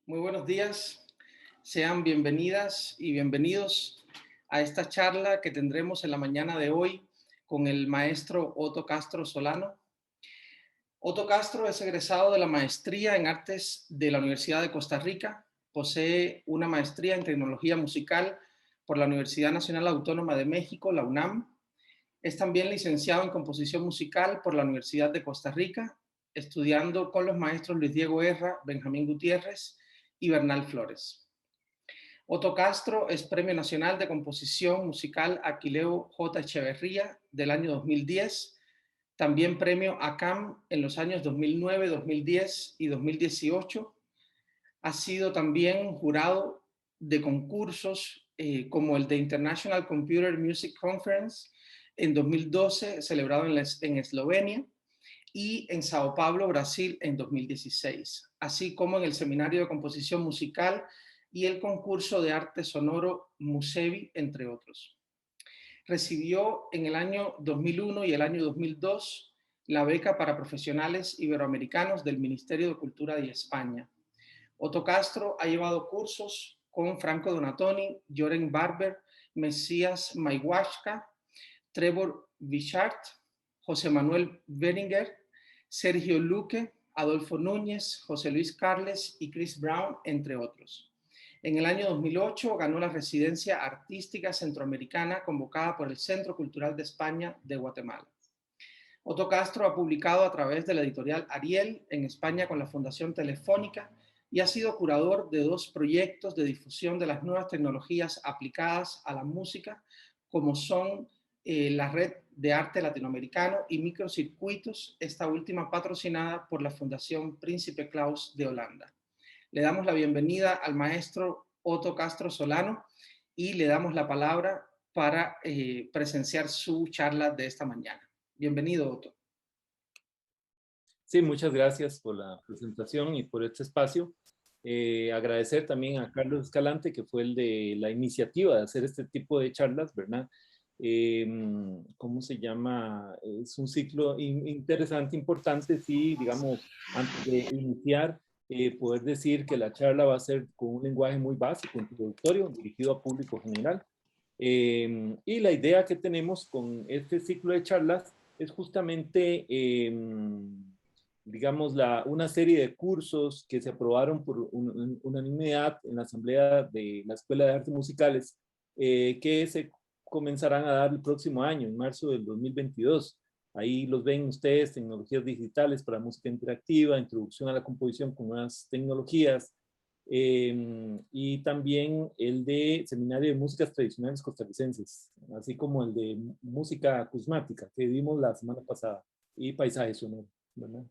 Muy buenos días. Sean bienvenidas y bienvenidos a esta charla que tendremos en la mañana de hoy con el maestro Otto Castro Solano. Otto Castro es egresado de la maestría en artes de la Universidad de Costa Rica. Posee una maestría en tecnología musical por la Universidad Nacional Autónoma de México, la UNAM. Es también licenciado en composición musical por la Universidad de Costa Rica, estudiando con los maestros Luis Diego Erra, Benjamín Gutiérrez y Bernal Flores. Otto Castro es Premio Nacional de Composición Musical Aquileo J. Echeverría del año 2010, también Premio ACAM en los años 2009, 2010 y 2018. Ha sido también jurado de concursos como el de International Computer Music Conference en 2012, celebrado en Eslovenia, y en Sao Paulo, Brasil, en 2016, así como en el Seminario de Composición Musical y el concurso de arte sonoro Musevi, entre otros. Recibió en el año 2001 y el año 2002 la beca para profesionales iberoamericanos del Ministerio de Cultura de España. Otto Castro ha llevado cursos con Franco Donatoni, Joren Barber, Mesías Maiwashka, Trevor Bichart, José Manuel Beringer, Sergio Luque, Adolfo Núñez, José Luis Carles y Chris Brown, entre otros. En el año 2008 ganó la residencia artística centroamericana convocada por el Centro Cultural de España de Guatemala. Otto Castro ha publicado a través de la editorial Ariel en España con la Fundación Telefónica y ha sido curador de 2 proyectos de difusión de las nuevas tecnologías aplicadas a la música, como son la Red de Arte Latinoamericano y Microcircuitos, esta última patrocinada por la Fundación Príncipe Claus de Holanda. Le damos la bienvenida al maestro Otto Castro Solano y le damos la palabra para presenciar su charla de esta mañana. Bienvenido, Otto. Sí, muchas gracias por la presentación y por este espacio. Agradecer también a Carlos Escalante, que fue el de la iniciativa de hacer este tipo de charlas, ¿verdad? ¿Cómo se llama? Es un ciclo interesante, importante, sí, digamos, antes de iniciar, poder decir que la charla va a ser con un lenguaje muy básico, introductorio, dirigido a público general. Y la idea que tenemos con este ciclo de charlas es justamente, digamos, una serie de cursos que se aprobaron por unanimidad en la Asamblea de la Escuela de Artes Musicales, que se comenzarán a dar el próximo año, en marzo del 2022. Ahí los ven ustedes: tecnologías digitales para música interactiva, introducción a la composición con nuevas tecnologías, y también el de Seminario de Músicas Tradicionales Costarricenses, así como el de Música Acusmática que vimos la semana pasada, y Paisaje Sonoro, ¿verdad?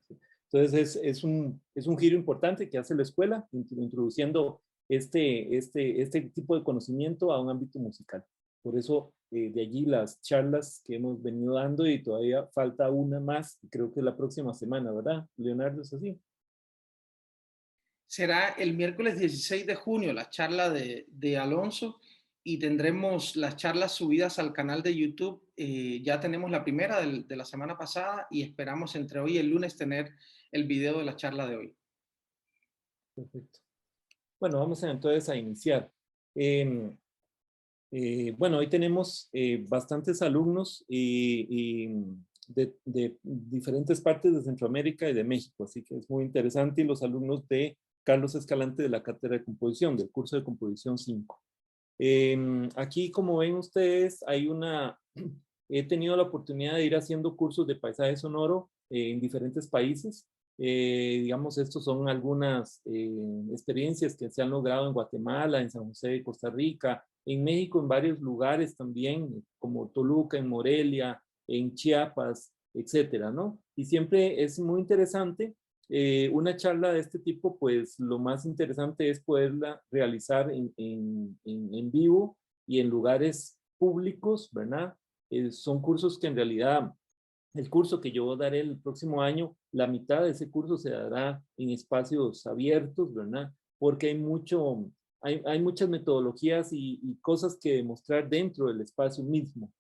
Entonces es un giro importante que hace la escuela, introduciendo este tipo de conocimiento a un ámbito musical. Por eso de allí las charlas que hemos venido dando, y todavía falta una más, creo que la próxima semana, ¿verdad, Leonardo? ¿Es así? Será el miércoles 16 de junio la charla de Alonso y tendremos las charlas subidas al canal de YouTube. Ya tenemos la primera de la semana pasada y esperamos entre hoy y el lunes tener el video de la charla de hoy. Perfecto. Bueno, vamos entonces a iniciar. Bueno, hoy tenemos bastantes alumnos de diferentes partes de Centroamérica y de México, así que es muy interesante. Y los alumnos de Carlos Escalante de la Cátedra de Composición, del curso de Composición 5. Aquí, como ven ustedes, he tenido la oportunidad de ir haciendo cursos de paisaje sonoro en diferentes países. Digamos, estos son algunas experiencias que se han logrado en Guatemala, en San José de Costa Rica, en México, en varios lugares también, como Toluca, en Morelia, en Chiapas, etcétera, ¿no? Y siempre es muy interesante. Una charla de este tipo, pues lo más interesante es poderla realizar en vivo y en lugares públicos, ¿verdad? Son cursos que en realidad, el curso que yo daré el próximo año, la mitad de ese curso se dará en espacios abiertos, ¿verdad? Porque hay muchas metodologías y cosas que demostrar dentro del espacio mismo.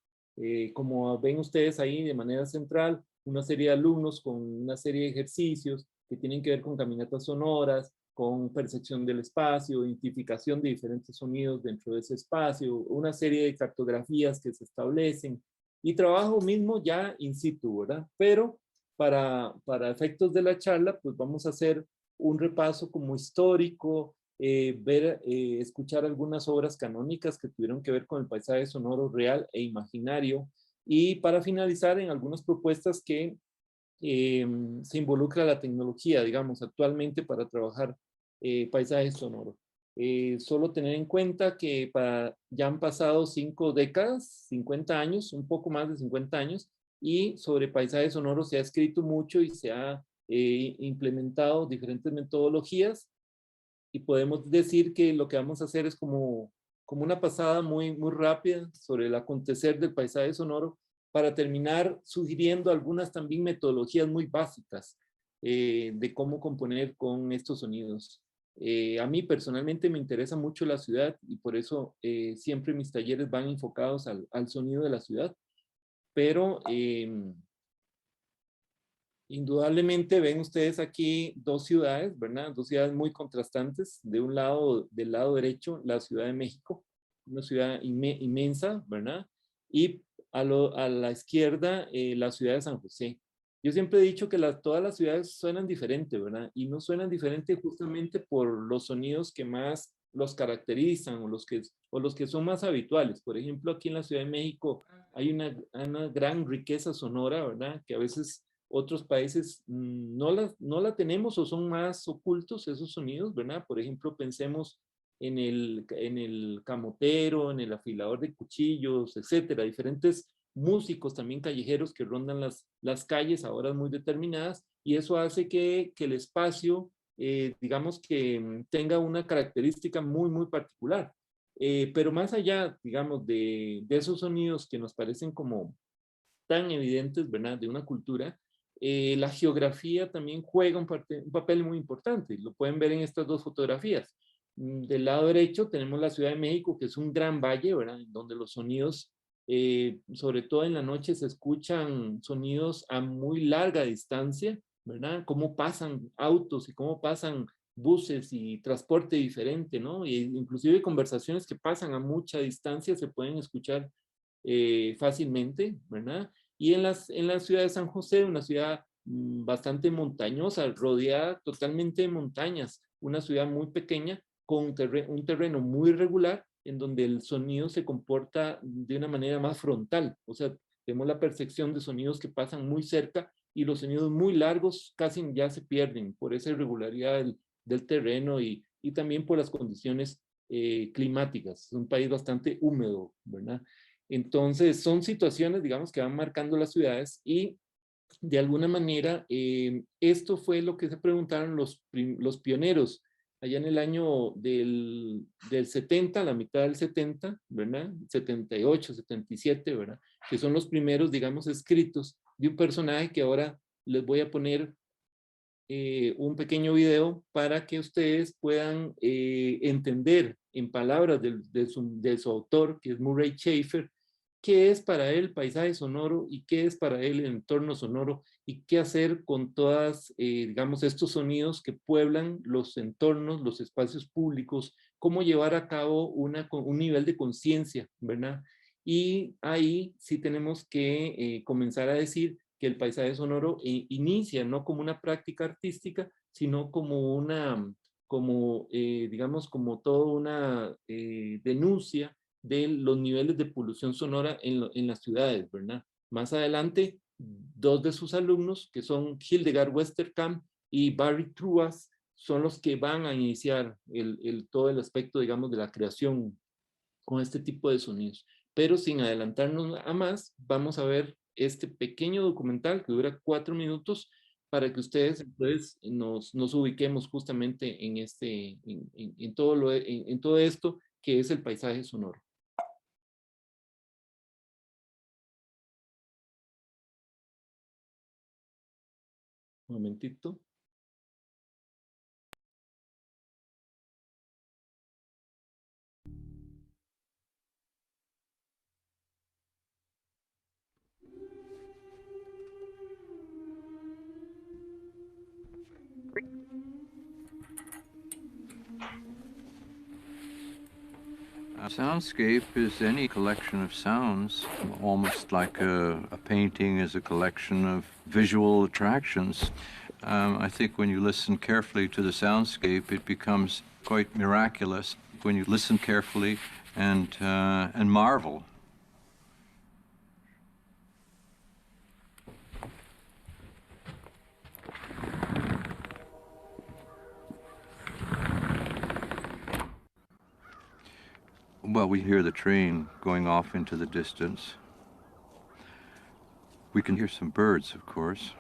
Como ven ustedes ahí de manera central, una serie de alumnos con una serie de ejercicios que tienen que ver con caminatas sonoras, con percepción del espacio, identificación de diferentes sonidos dentro de ese espacio, una serie de cartografías que se establecen y trabajo mismo ya in situ, ¿verdad? Pero para efectos de la charla, pues vamos a hacer un repaso como histórico, escuchar algunas obras canónicas que tuvieron que ver con el paisaje sonoro real e imaginario, y para finalizar en algunas propuestas que se involucra la tecnología, digamos, actualmente para trabajar paisajes sonoros. Solo tener en cuenta que ya han pasado 5 décadas, 50 años, un poco más de 50 años, y sobre paisajes sonoros se ha escrito mucho y se ha implementado diferentes metodologías, y podemos decir que lo que vamos a hacer es como una pasada muy rápida sobre el acontecer del paisaje sonoro, para terminar sugiriendo algunas también metodologías muy básicas de cómo componer con estos sonidos. A mí personalmente me interesa mucho la ciudad, y por eso siempre mis talleres van enfocados al sonido de la ciudad, pero indudablemente ven ustedes aquí dos ciudades, ¿verdad? Dos ciudades muy contrastantes. De un lado, del lado derecho, la Ciudad de México, una ciudad inmensa, ¿verdad? Y a la izquierda, la ciudad de San José. Yo siempre he dicho que todas las ciudades suenan diferente, ¿verdad? Y no suenan diferente justamente por los sonidos que más los caracterizan, o los que son más habituales. Por ejemplo, aquí en la Ciudad de México hay una gran riqueza sonora, ¿verdad? Que a veces otros países no la tenemos, o son más ocultos esos sonidos, ¿verdad? Por ejemplo, pensemos en el camotero, en el afilador de cuchillos, etcétera. Diferentes músicos también callejeros que rondan las calles a horas muy determinadas, y eso hace que el espacio, digamos que tenga una característica muy particular. Pero más allá, digamos, de esos sonidos que nos parecen como tan evidentes, ¿verdad? De una cultura, la geografía también juega un papel muy importante. Lo pueden ver en estas dos fotografías. Del lado derecho tenemos la Ciudad de México, que es un gran valle, ¿verdad? Donde los sonidos, sobre todo en la noche, se escuchan sonidos a muy larga distancia, ¿verdad? Cómo pasan autos y cómo pasan buses y transporte diferente, ¿no? Y inclusive conversaciones que pasan a mucha distancia se pueden escuchar fácilmente, ¿verdad? Y en la ciudad de San José, una ciudad bastante montañosa, rodeada totalmente de montañas, una ciudad muy pequeña con un terreno muy irregular, en donde el sonido se comporta de una manera más frontal. O sea, tenemos la percepción de sonidos que pasan muy cerca, y los sonidos muy largos casi ya se pierden por esa irregularidad del terreno, y también por las condiciones climáticas. Es un país bastante húmedo, ¿verdad? Entonces, son situaciones, digamos, que van marcando las ciudades, y de alguna manera, esto fue lo que se preguntaron los pioneros allá en el año del 70, la mitad del 70, ¿verdad? 78, 77, ¿verdad? Que son los primeros, digamos, escritos de un personaje que ahora les voy a poner un pequeño video para que ustedes puedan entender en palabras de su autor, que es Murray Schafer, qué es para él el paisaje sonoro y qué es para él el entorno sonoro, y qué hacer con todas, digamos, estos sonidos que pueblan los entornos, los espacios públicos, cómo llevar a cabo un nivel de conciencia, ¿verdad? Y ahí sí tenemos que comenzar a decir que el paisaje sonoro inicia no como una práctica artística, sino como digamos, como toda una denuncia de los niveles de polución sonora en las ciudades, ¿verdad? Más adelante, dos de sus alumnos, que son Hildegard Westerkamp y Barry Truas, son los que van a iniciar todo el aspecto, digamos, de la creación con este tipo de sonidos. Pero sin adelantarnos a más, vamos a ver este pequeño documental que dura 4 minutos, para que ustedes entonces nos ubiquemos justamente en todo esto que es el paisaje sonoro. Un momentito. Soundscape is any collection of sounds, almost like a painting is a collection of visual attractions. I think when you listen carefully to the soundscape, it becomes quite miraculous when you listen carefully and marvel. Well, we hear the train going off into the distance. We can hear some birds, of course.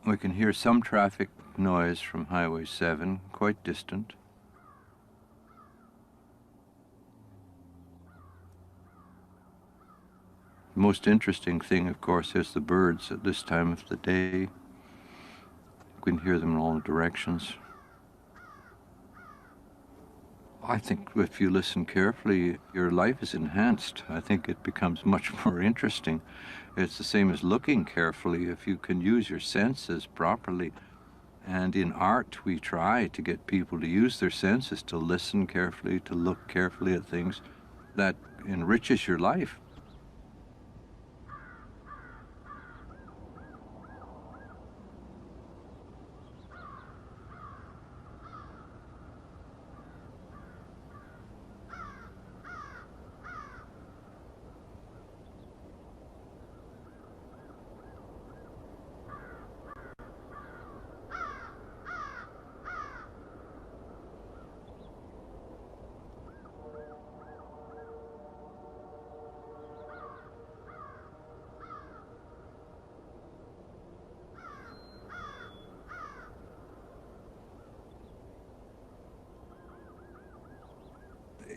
We can hear some traffic noise from Highway 7, quite distant. The most interesting thing, of course, is the birds at this time of the day. We can hear them in all directions. I think if you listen carefully, your life is enhanced. I think it becomes much more interesting. It's the same as looking carefully. If you can use your senses properly, and in art we try to get people to use their senses, to listen carefully, to look carefully at things, that enriches your life.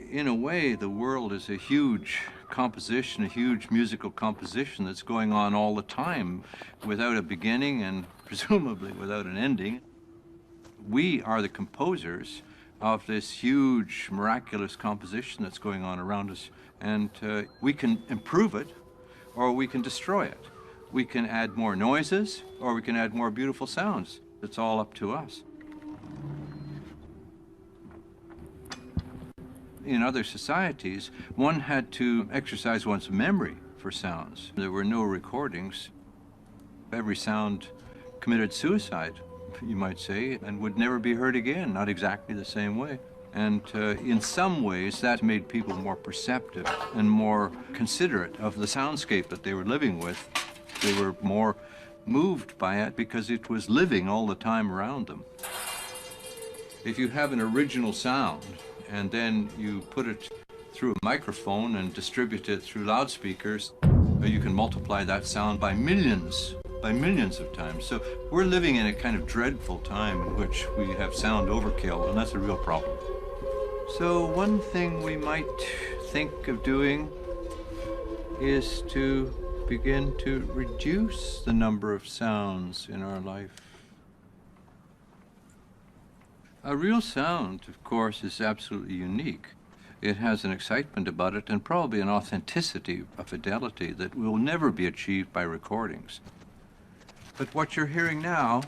In a way, the world is a huge composition, a huge musical composition that's going on all the time without a beginning and presumably without an ending. We are the composers of this huge, miraculous composition that's going on around us, and we can improve it or we can destroy it. We can add more noises or we can add more beautiful sounds. It's all up to us. In other societies, one had to exercise one's memory for sounds. There were no recordings. Every sound committed suicide, you might say, and would never be heard again, not exactly the same way. And in some ways, that made people more perceptive and more considerate of the soundscape that they were living with. They were more moved by it because it was living all the time around them. If you have an original sound, and then you put it through a microphone and distribute it through loudspeakers, you can multiply that sound by millions of times. So we're living in a kind of dreadful time in which we have sound overkill, and that's a real problem. So one thing we might think of doing is to begin to reduce the number of sounds in our life. A real sound, of course, is absolutely unique. It has an excitement about it and probably an authenticity, a fidelity that will never be achieved by recordings. But what you're hearing now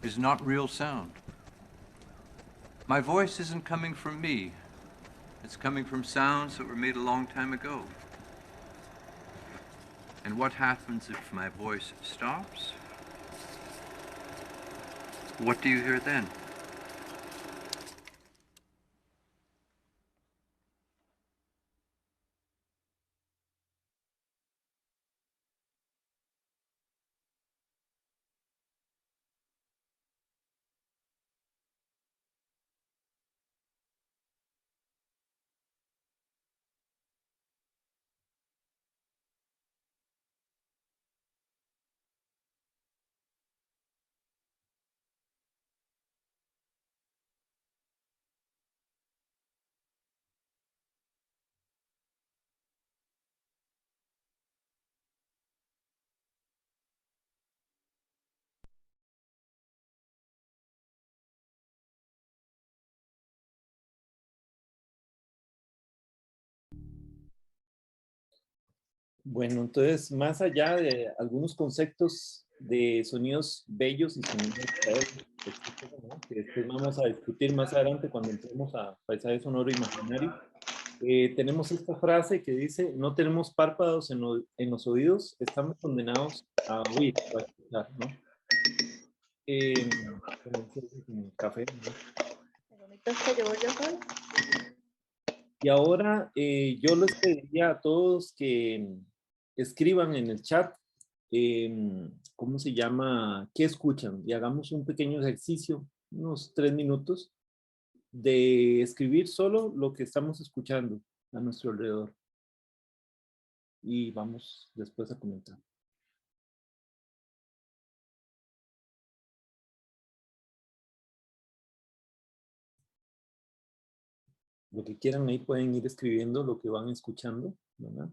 is not real sound. My voice isn't coming from me. It's coming from sounds that were made a long time ago. And what happens if my voice stops? What do you hear then? Bueno, entonces, más allá de algunos conceptos de sonidos bellos y sonidos feos, ¿no? Que después vamos a discutir más adelante cuando entremos a paisaje sonoro imaginario. Tenemos esta frase que dice: no tenemos párpados en los oídos, estamos condenados a oír, a escuchar, ¿no? Café, ¿no? Y ahora yo les pediría a todos que escriban en el chat ¿cómo se llama? ¿Qué escuchan? Y hagamos un pequeño ejercicio, unos 3 minutos, de escribir solo lo que estamos escuchando a nuestro alrededor. Y vamos después a comentar. Lo que quieran ahí pueden ir escribiendo lo que van escuchando, ¿verdad?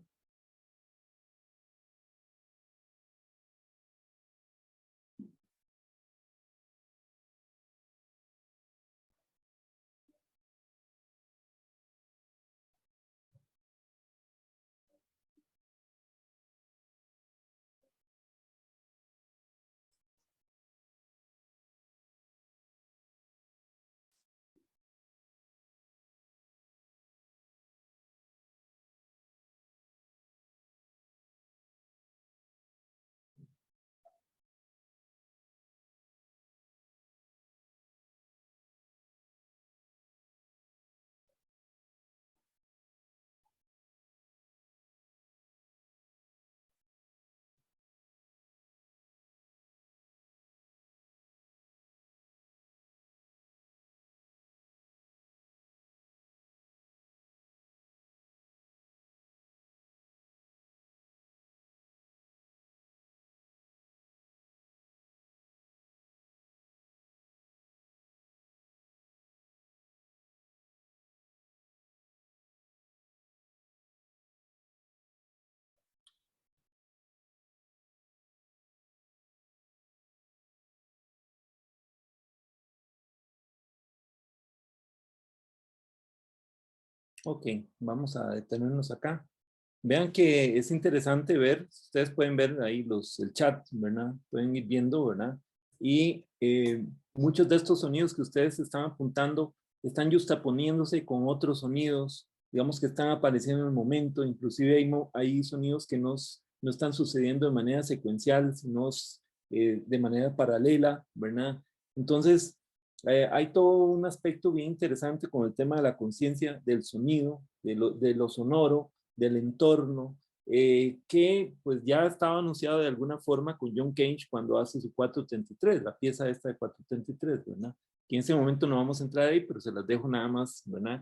Ok, vamos a detenernos acá. Vean que es interesante ver, ustedes pueden ver ahí el chat, ¿verdad? Pueden ir viendo, ¿verdad? Y muchos de estos sonidos que ustedes están apuntando están justaponiéndose con otros sonidos, digamos que están apareciendo en el momento, inclusive hay sonidos que no están sucediendo de manera secuencial, sino de manera paralela, ¿verdad? Entonces, hay todo un aspecto bien interesante con el tema de la conciencia del sonido, de lo sonoro, del entorno, que pues ya estaba anunciado de alguna forma con John Cage cuando hace su 433, la pieza esta de 433, ¿verdad? Que en ese momento no vamos a entrar ahí, pero se las dejo nada más, ¿verdad?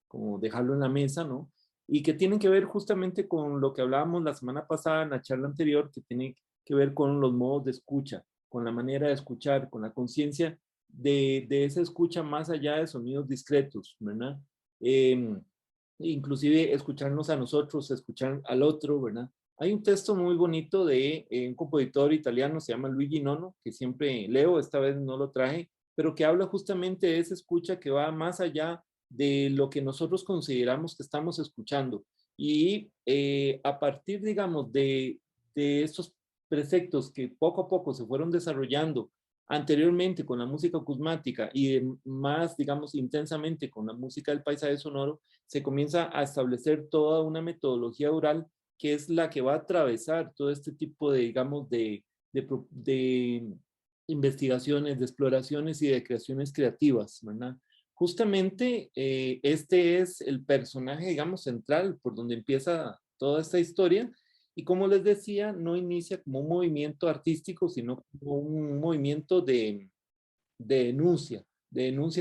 Como dejarlo en la mesa, ¿no? Y que tienen que ver justamente con lo que hablábamos la semana pasada en la charla anterior, que tiene que ver con los modos de escucha, con la manera de escuchar, con la conciencia de esa escucha más allá de sonidos discretos, ¿verdad? Inclusive escucharnos a nosotros, escuchar al otro, ¿verdad? Hay un texto muy bonito de un compositor italiano, se llama Luigi Nono, que siempre leo, esta vez no lo traje, pero que habla justamente de esa escucha que va más allá de lo que nosotros consideramos que estamos escuchando. Y a partir, digamos, de estos preceptos que poco a poco se fueron desarrollando anteriormente con la música acusmática y más, digamos, intensamente con la música del paisaje sonoro, se comienza a establecer toda una metodología oral que es la que va a atravesar todo este tipo de, digamos, de investigaciones, de exploraciones y de creaciones creativas, ¿verdad? Justamente este es el personaje, digamos, central por donde empieza toda esta historia. Y como les decía, no inicia como un movimiento artístico, sino como un movimiento de denuncia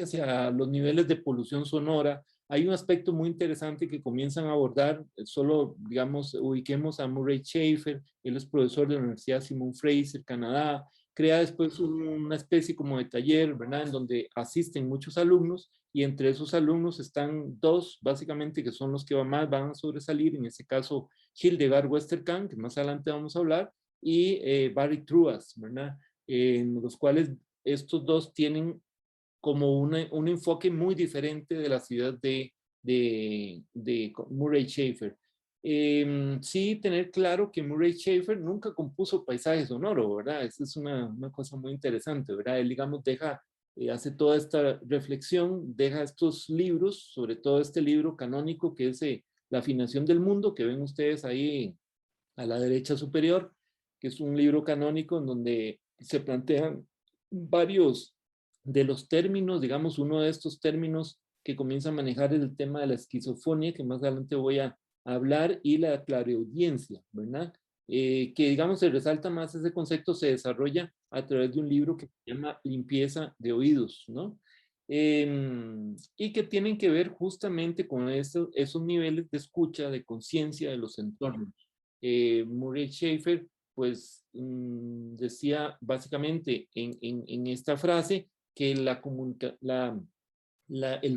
hacia los niveles de polución sonora. Hay un aspecto muy interesante que comienzan a abordar, solo, digamos, ubiquemos a Murray Schafer, él es profesor de la Universidad Simon Fraser, Canadá, crea después una especie como de taller, ¿verdad?, en donde asisten muchos alumnos, y entre esos alumnos están dos, básicamente, que son los que más van a sobresalir, en este caso, Hildegard Westerkamp, que más adelante vamos a hablar, y Barry Truas, ¿verdad?, en los cuales estos dos tienen como un enfoque muy diferente de la ciudad de Murray Schafer. Sí, tener claro que Murray Schafer nunca compuso paisaje sonoro, ¿verdad? Esa es una cosa muy interesante, ¿verdad? Él, digamos, hace toda esta reflexión, deja estos libros, sobre todo este libro canónico que es La afinación del mundo, que ven ustedes ahí a la derecha superior, que es un libro canónico en donde se plantean varios de los términos, digamos, uno de estos términos que comienza a manejar el tema de la esquizofonía, que más adelante voy a hablar, y la clareaudiencia, ¿verdad? Que, digamos, se resalta más ese concepto, se desarrolla a través de un libro que se llama Limpieza de Oídos, ¿no? Y que tienen que ver justamente con esos niveles de escucha, de conciencia de los entornos. Murray Schafer, pues, decía básicamente en esta frase que el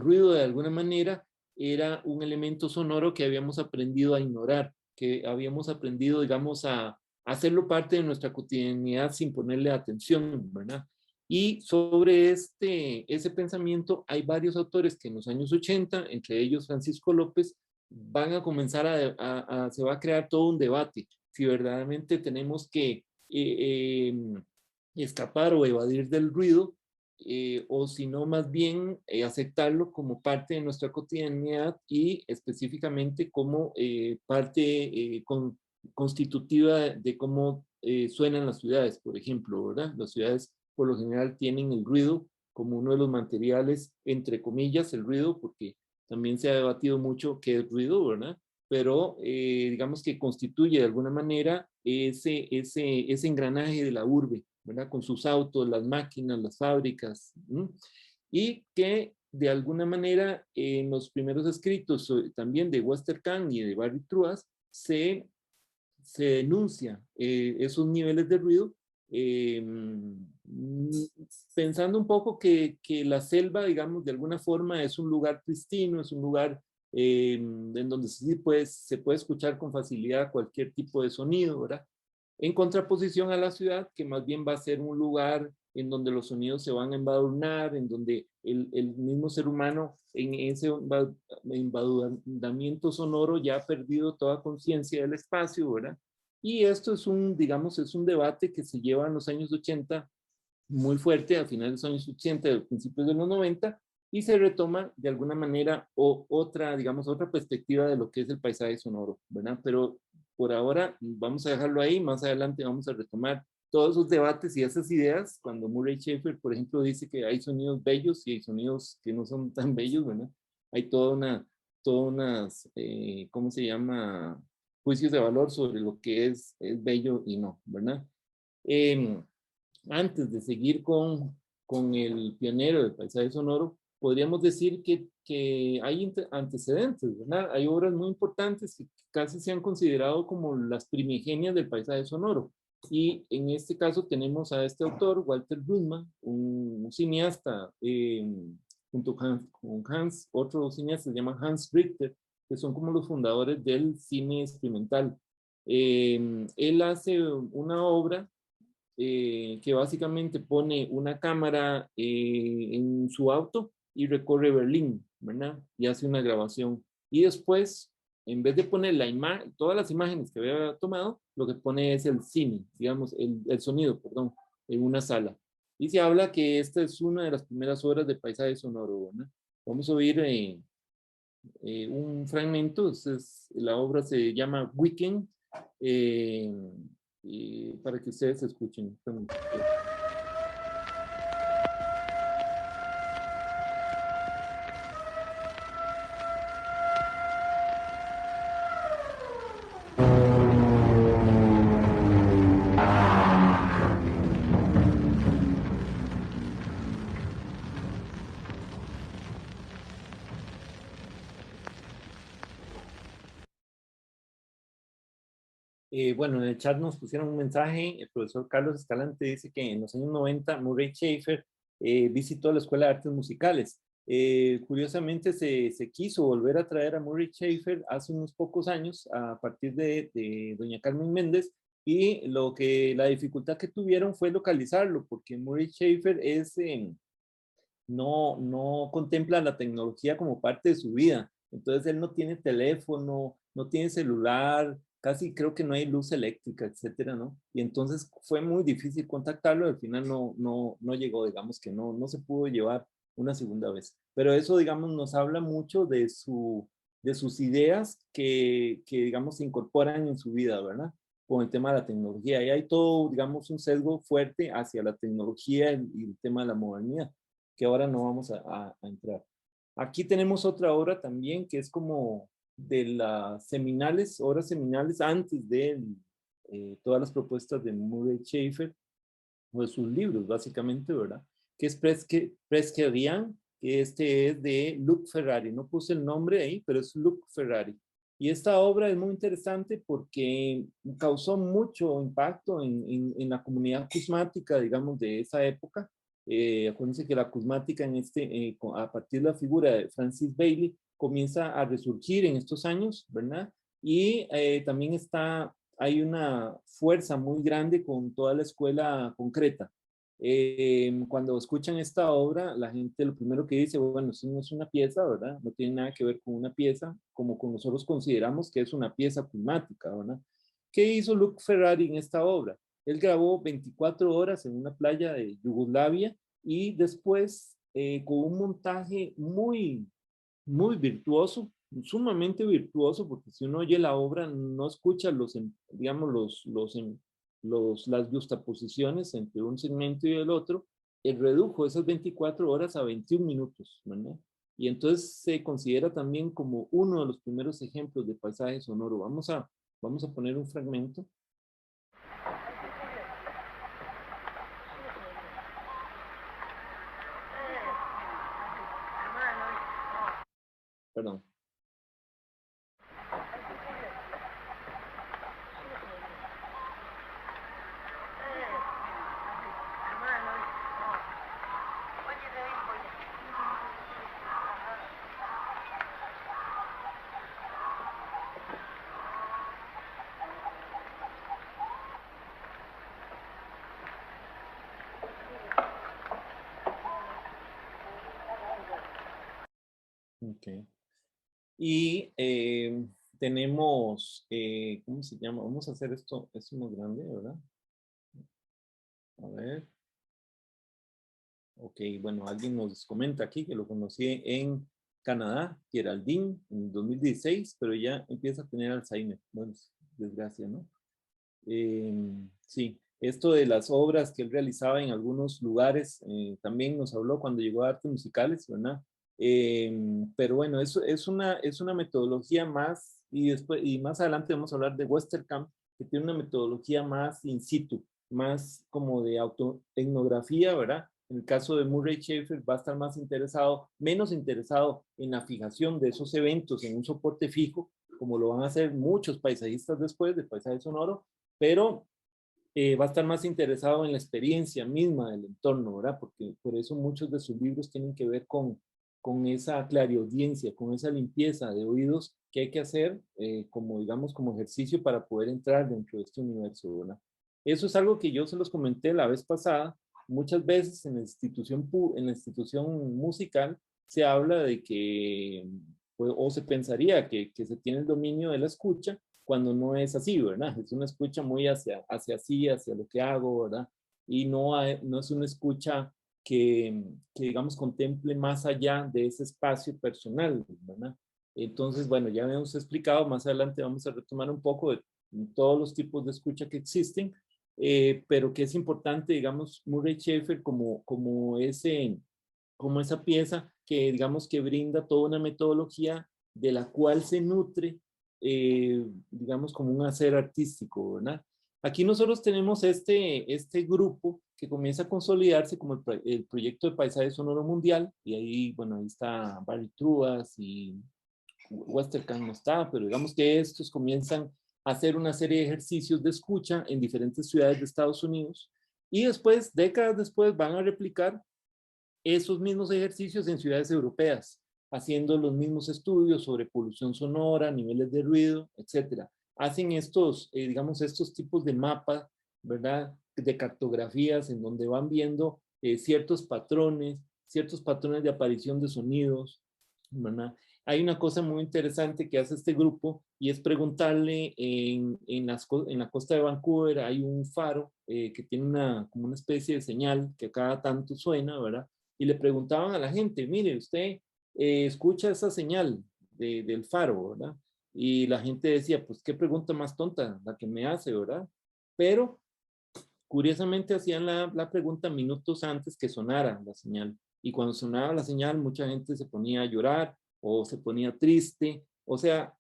ruido de alguna manera era un elemento sonoro que habíamos aprendido a ignorar, que habíamos aprendido, digamos, a hacerlo parte de nuestra cotidianidad sin ponerle atención, ¿verdad? Y sobre ese pensamiento hay varios autores que en los años 80, entre ellos Francisco López, van a comenzar se va a crear todo un debate si verdaderamente tenemos que escapar o evadir del ruido, o si no, más bien aceptarlo como parte de nuestra cotidianidad y específicamente como parte constitutiva de cómo suenan las ciudades, por ejemplo, ¿verdad? Las ciudades por lo general tienen el ruido como uno de los materiales, entre comillas, el ruido, porque también se ha debatido mucho qué es ruido, ¿verdad? Pero digamos que constituye de alguna manera ese engranaje de la urbe, ¿verdad? Con sus autos, las máquinas, las fábricas, ¿m? Y que de alguna manera en los primeros escritos también de Westerkamp y de Barry Truas se denuncia esos niveles de ruido, pensando un poco que la selva, digamos, de alguna forma es un lugar pristino, es un lugar en donde sí se puede escuchar con facilidad cualquier tipo de sonido, ¿verdad? En contraposición a la ciudad, que más bien va a ser un lugar en donde los sonidos se van a embadurnar, en donde el mismo ser humano en ese embadurnamiento sonoro ya ha perdido toda conciencia del espacio, ¿verdad? Y esto es digamos, es un debate que se lleva en los años 80 muy fuerte, a finales de los años 80, a principios de los 90, y se retoma de alguna manera digamos, otra perspectiva de lo que es el paisaje sonoro, ¿verdad? Pero por ahora vamos a dejarlo ahí, más adelante vamos a retomar todos esos debates y esas ideas, cuando Murray Schafer, por ejemplo, dice que hay sonidos bellos y hay sonidos que no son tan bellos, ¿verdad? Hay todas unas, ¿cómo se llama? Juicios de valor sobre lo que es bello y no, ¿verdad? Antes de seguir con el pionero del paisaje sonoro, podríamos decir que hay antecedentes, ¿verdad? Hay obras muy importantes que casi se han considerado como las primigenias del paisaje sonoro. Y en este caso tenemos a este autor, Walter Brueggemann, un cineasta, junto con otro cineasta se llama Hans Richter, que son como los fundadores del cine experimental. Él hace una obra que básicamente pone una cámara en su auto y recorre Berlín, ¿verdad? Y hace una grabación. Y después, en vez de poner todas las imágenes que había tomado, lo que pone es el cine, digamos, el sonido, perdón, en una sala. Y se habla que esta es una de las primeras obras de paisaje sonoro, ¿verdad? Vamos a oír un fragmento, la obra se llama Weekend, para que ustedes escuchen. Bueno, en el chat nos pusieron un mensaje. El profesor Carlos Escalante dice que en los años 90 Murray Schafer visitó la Escuela de Artes Musicales. Curiosamente se quiso volver a traer a Murray Schafer hace unos pocos años a partir de doña Carmen Méndez, y la dificultad que tuvieron fue localizarlo, porque Murray Schafer no contempla la tecnología como parte de su vida. Entonces él no tiene teléfono, no tiene celular, casi creo que no hay luz eléctrica, etcétera, ¿no? Y entonces fue muy difícil contactarlo, al final no llegó, digamos que no se pudo llevar una segunda vez. Pero eso, digamos, nos habla mucho de sus ideas que, digamos, se incorporan en su vida, ¿verdad? Con el tema de la tecnología. Y hay todo, digamos, un sesgo fuerte hacia la tecnología y el tema de la modernidad, que ahora no vamos a entrar. Aquí tenemos otra obra también que es como de las seminales, obras seminales antes de todas las propuestas de Murray Schafer, o de sus libros básicamente, ¿verdad? Que es Presque-Rien, que este es de Luc Ferrari. No puse el nombre ahí, pero es Luc Ferrari. Y esta obra es muy interesante porque causó mucho impacto en la comunidad cusmática, digamos, de esa época. Acuérdense que la cusmática a partir de la figura de Francis Bailey comienza a resurgir en estos años, ¿verdad? Y también hay una fuerza muy grande con toda la escuela concreta. Cuando escuchan esta obra, la gente lo primero que dice, bueno, eso no es una pieza, ¿verdad? No tiene nada que ver con una pieza, como nosotros consideramos que es una pieza climática, ¿verdad? ¿Qué hizo Luc Ferrari en esta obra? Él grabó 24 horas en una playa de Yugoslavia y después, con un montaje muy virtuoso, sumamente virtuoso, porque si uno oye la obra no escucha digamos, las justaposiciones entre un segmento y el otro. Él redujo esas 24 horas a 21 minutos, ¿verdad? Y entonces se considera también como uno de los primeros ejemplos de paisaje sonoro. Vamos a poner un fragmento. Perdón. Okay. Y tenemos, ¿cómo se llama? Vamos a hacer esto más grande, ¿verdad? A ver. Ok, bueno, alguien nos comenta aquí que lo conocí en Canadá, Geraldine, en 2016, pero ya empieza a tener Alzheimer. Bueno, desgracia, ¿no? Sí, esto de las obras que él realizaba en algunos lugares, también nos habló cuando llegó a Artes Musicales, ¿verdad? Pero bueno, eso es una metodología más, y más adelante vamos a hablar de Westerkamp, que tiene una metodología más in situ, más como de autoetnografía, ¿verdad? En el caso de Murray Schafer va a estar menos interesado en la fijación de esos eventos en un soporte fijo, como lo van a hacer muchos paisajistas después de paisaje sonoro, pero va a estar más interesado en la experiencia misma del entorno, ¿verdad? Porque por eso muchos de sus libros tienen que ver con esa clariaudiencia, con esa limpieza de oídos que hay que hacer como, digamos, como ejercicio para poder entrar dentro de este universo, ¿verdad? Eso es algo que yo se los comenté la vez pasada. Muchas veces en la institución musical se habla de que, pues, o se pensaría que se tiene el dominio de la escucha, cuando no es así, ¿verdad? Es una escucha muy hacia lo que hago, ¿verdad? Y no es una escucha que, digamos, contemple más allá de ese espacio personal, ¿verdad? Entonces, bueno, ya hemos explicado, más adelante vamos a retomar un poco de todos los tipos de escucha que existen, pero que es importante, digamos, Murray Schafer como esa pieza que, digamos, que brinda toda una metodología de la cual se nutre, digamos, como un hacer artístico, ¿verdad? Aquí nosotros tenemos este grupo que comienza a consolidarse como el proyecto de paisaje sonoro mundial, y ahí, bueno, ahí está Barry Truas y Westerkamp no está, pero digamos que estos comienzan a hacer una serie de ejercicios de escucha en diferentes ciudades de Estados Unidos, y después, décadas después, van a replicar esos mismos ejercicios en ciudades europeas, haciendo los mismos estudios sobre polución sonora, niveles de ruido, etcétera. Hacen digamos, estos tipos de mapas, ¿verdad? De cartografías en donde van viendo ciertos patrones de aparición de sonidos, ¿verdad? hay una cosa muy interesante que hace este grupo y es preguntarle en la costa de Vancouver hay un faro que tiene como una especie de señal que cada tanto suena, ¿verdad? Y le preguntaban a la gente, mire, usted escucha esa señal del faro, ¿verdad? Y la gente decía, pues qué pregunta más tonta la que me hace, ¿verdad? Pero curiosamente hacían la pregunta minutos antes que sonara la señal. Y cuando sonaba la señal, mucha gente se ponía a llorar o se ponía triste. O sea,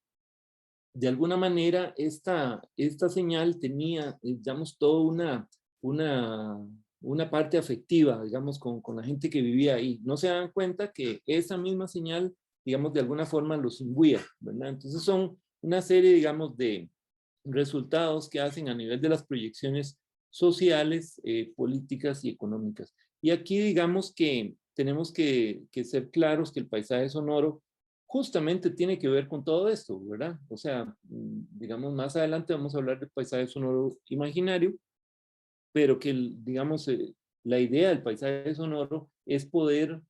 de alguna manera, esta señal tenía, digamos, toda una parte afectiva, digamos, con la gente que vivía ahí. No se dan cuenta que esa misma señal, digamos, de alguna forma los imbuía, ¿verdad? Entonces son una serie, digamos, de resultados que hacen a nivel de las proyecciones sociales, políticas y económicas. Y aquí digamos que tenemos que ser claros que el paisaje sonoro justamente tiene que ver con todo esto, ¿verdad? O sea, digamos, más adelante vamos a hablar del paisaje sonoro imaginario, pero que, digamos, la idea del paisaje sonoro es poder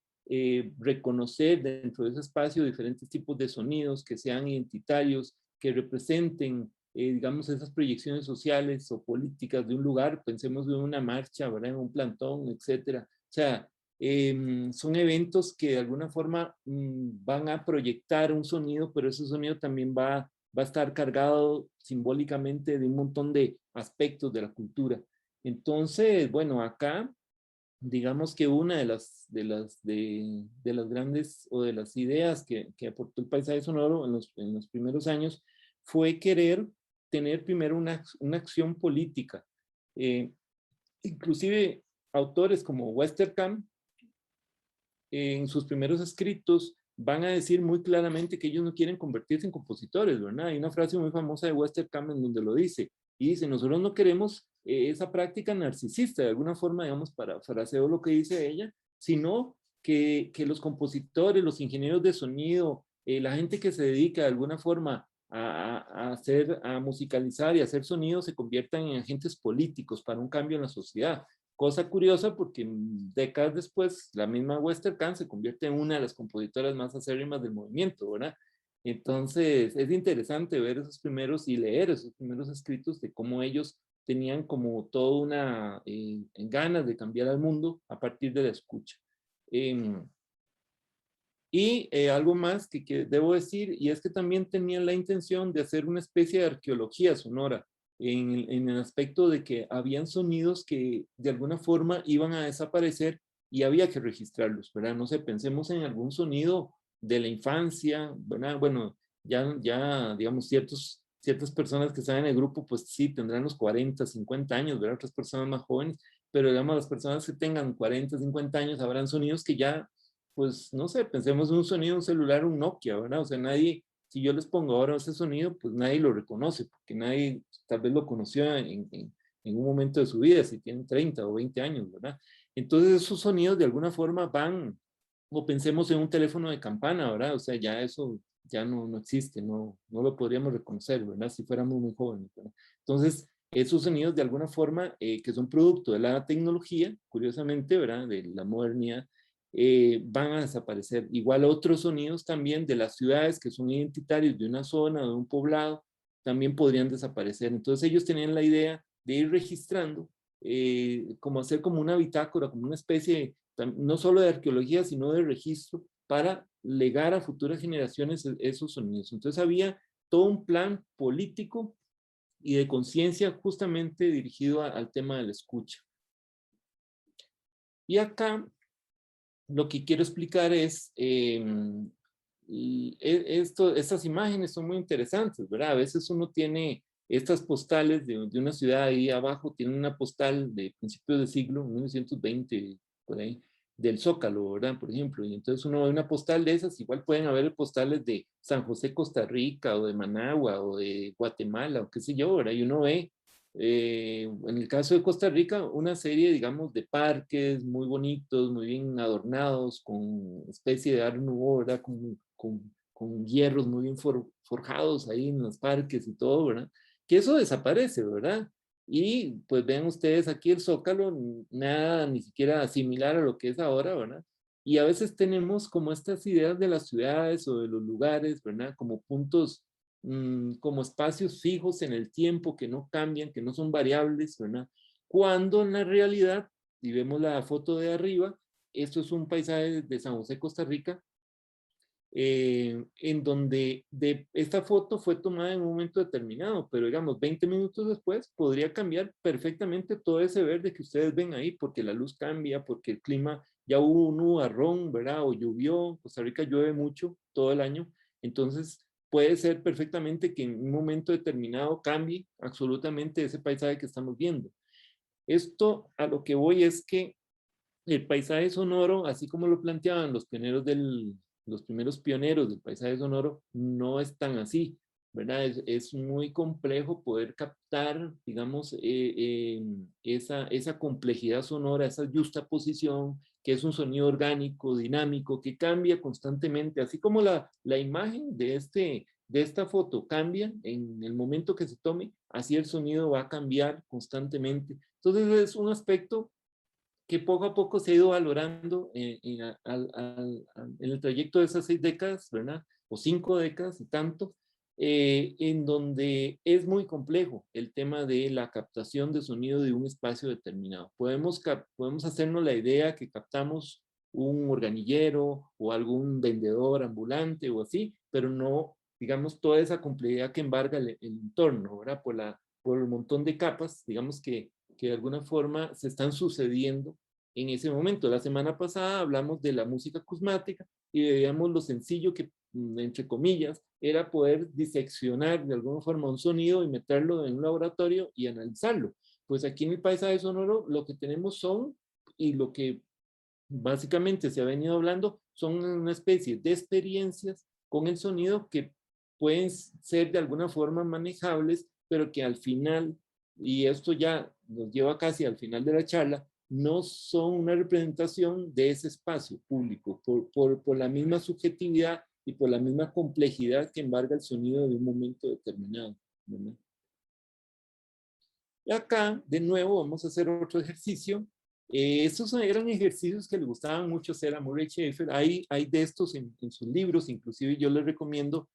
reconocer dentro de ese espacio diferentes tipos de sonidos que sean identitarios, que representen, digamos, esas proyecciones sociales o políticas de un lugar, pensemos de una marcha, ¿verdad? En un plantón, etcétera. O sea, son eventos que de alguna forma van a proyectar un sonido, pero ese sonido también va a estar cargado simbólicamente de un montón de aspectos de la cultura. Entonces, bueno, acá, digamos que una de las grandes o de las ideas que aportó el paisaje sonoro en los primeros años fue querer tener primero una acción política. Inclusive autores como Westerkamp, en sus primeros escritos, van a decir muy claramente que ellos no quieren convertirse en compositores, ¿verdad? Hay una frase muy famosa de Westerkamp en donde lo dice, y dice, nosotros no queremos esa práctica narcisista, de alguna forma, digamos, parafraseo lo que dice ella, sino que los compositores, los ingenieros de sonido, la gente que se dedica de alguna forma a musicalizar y a hacer sonido se conviertan en agentes políticos para un cambio en la sociedad. Cosa curiosa porque décadas después la misma Westerkamp se convierte en una de las compositoras más acérrimas del movimiento, ¿verdad? Entonces es interesante ver esos primeros y leer esos primeros escritos de cómo ellos tenían como toda una ganas de cambiar al mundo a partir de la escucha. Algo más que debo decir, y es que también tenían la intención de hacer una especie de arqueología sonora, en el aspecto de que habían sonidos que de alguna forma iban a desaparecer y había que registrarlos, ¿verdad? No sé, pensemos en algún sonido de la infancia, ¿verdad? Bueno, ya digamos, ciertas personas que están en el grupo, pues sí, tendrán los 40, 50 años, ¿verdad? Otras personas más jóvenes, pero digamos, las personas que tengan 40, 50 años habrán sonidos que ya pues no sé, pensemos en un sonido de un celular, un Nokia, ¿verdad? O sea, nadie, si yo les pongo ahora ese sonido, pues nadie lo reconoce, porque nadie tal vez lo conoció en un momento de su vida, si tienen 30 o 20 años, ¿verdad? Entonces esos sonidos de alguna forma van, o pensemos en un teléfono de campana, ¿verdad? O sea, ya eso ya no existe, no lo podríamos reconocer, ¿verdad? Si fuéramos muy jóvenes, ¿verdad? Entonces, esos sonidos de alguna forma que son producto de la tecnología, curiosamente, ¿verdad? De la modernidad, van a desaparecer. Igual otros sonidos también de las ciudades que son identitarios de una zona, de un poblado, también podrían desaparecer. Entonces ellos tenían la idea de ir registrando, como hacer como una bitácora, como una especie, no solo de arqueología, sino de registro para legar a futuras generaciones esos sonidos. Entonces había todo un plan político y de conciencia justamente dirigido al tema de la escucha. Y acá lo que quiero explicar es, estas imágenes son muy interesantes, ¿verdad? A veces uno tiene estas postales de una ciudad ahí abajo, tiene una postal de principios del siglo, 1920, por ahí, del Zócalo, ¿verdad? Por ejemplo, y entonces uno ve una postal de esas, igual pueden haber postales de San José, Costa Rica, o de Managua, o de Guatemala, o qué sé yo, ¿verdad? Y uno ve en el caso de Costa Rica, una serie, digamos, de parques muy bonitos, muy bien adornados, con especie de Art Nouveau, ¿verdad? Con hierros muy bien forjados ahí en los parques y todo, ¿verdad? Que eso desaparece, ¿verdad? Y pues ven ustedes aquí el Zócalo, nada ni siquiera similar a lo que es ahora, ¿verdad? Y a veces tenemos como estas ideas de las ciudades o de los lugares, ¿verdad? Como puntos, como espacios fijos en el tiempo que no cambian, que no son variables, ¿verdad? Cuando en la realidad, si vemos la foto de arriba, esto es un paisaje de San José, Costa Rica, en donde esta foto fue tomada en un momento determinado, pero digamos 20 minutos después podría cambiar perfectamente todo ese verde que ustedes ven ahí, porque la luz cambia, porque el clima, ya hubo un nubarrón, ¿verdad? O llovió, Costa Rica llueve mucho todo el año, entonces puede ser perfectamente que en un momento determinado cambie absolutamente ese paisaje que estamos viendo. Esto a lo que voy es que el paisaje sonoro, así como lo planteaban los primeros pioneros del paisaje sonoro, no es tan así, ¿verdad? Es muy complejo poder captar, digamos, esa complejidad sonora, esa justaposición, que es un sonido orgánico, dinámico, que cambia constantemente, así como la imagen de esta foto cambia en el momento que se tome, así el sonido va a cambiar constantemente. Entonces es un aspecto que poco a poco se ha ido valorando en el trayecto de esas 6 décadas, ¿verdad? O 5 décadas y tanto, en donde es muy complejo el tema de la captación de sonido de un espacio determinado. Podemos hacernos la idea que captamos un organillero o algún vendedor ambulante o así, pero no, digamos, toda esa complejidad que embarga el entorno, ¿verdad? Por el montón de capas, digamos que de alguna forma se están sucediendo en ese momento. La semana pasada hablamos de la música cosmática y veíamos lo sencillo que, entre comillas, era poder diseccionar de alguna forma un sonido y meterlo en un laboratorio y analizarlo. Pues aquí en el paisaje sonoro lo que tenemos son, y lo que básicamente se ha venido hablando, son una especie de experiencias con el sonido que pueden ser de alguna forma manejables, pero que al final, y esto ya nos lleva casi al final de la charla, no son una representación de ese espacio público, por la misma subjetividad y por la misma complejidad que embarga el sonido de un momento determinado, ¿verdad? Y acá, de nuevo, vamos a hacer otro ejercicio. Estos eran ejercicios que le gustaban mucho hacer a Murray Schafer. Hay de estos en sus libros, inclusive yo les recomiendo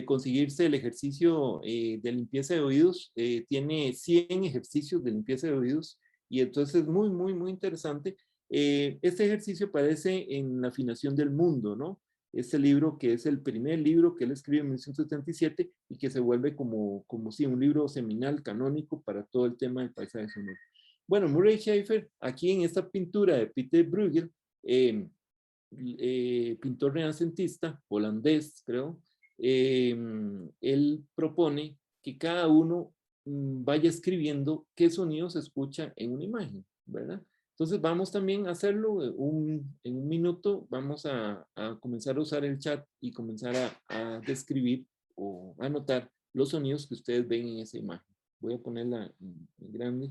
conseguirse el ejercicio de limpieza de oídos. Tiene 100 ejercicios de limpieza de oídos y entonces es muy, muy, muy interesante. Este ejercicio aparece en La afinación del mundo, ¿no? Este libro que es el primer libro que él escribe en 1977 y que se vuelve como sí, un libro seminal, canónico para todo el tema del paisaje sonoro. Bueno, Murray Schafer, aquí en esta pintura de Peter Bruegel, pintor renacentista, holandés, creo, él propone que cada uno vaya escribiendo qué sonido se escucha en una imagen, ¿verdad? Entonces vamos también a hacerlo en un minuto, vamos a comenzar a usar el chat y comenzar a describir o anotar los sonidos que ustedes ven en esa imagen. Voy a ponerla en grande.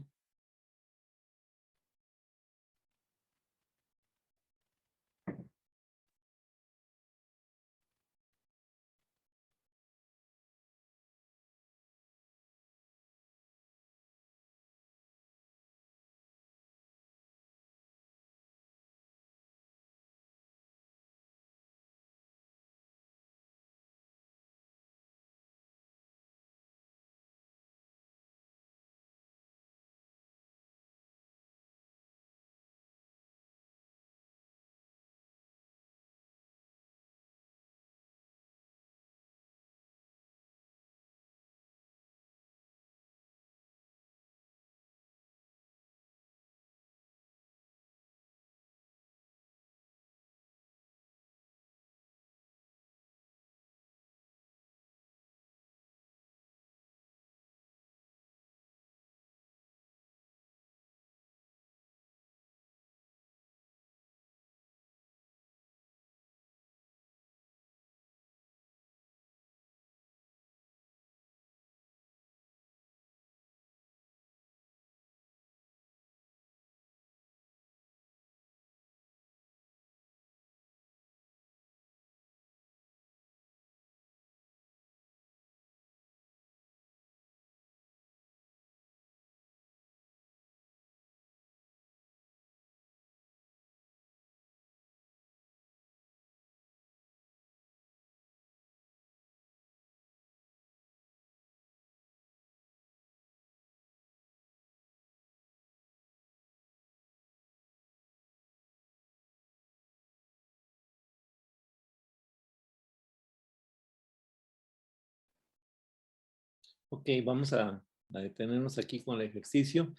Ok, vamos a detenernos aquí con el ejercicio.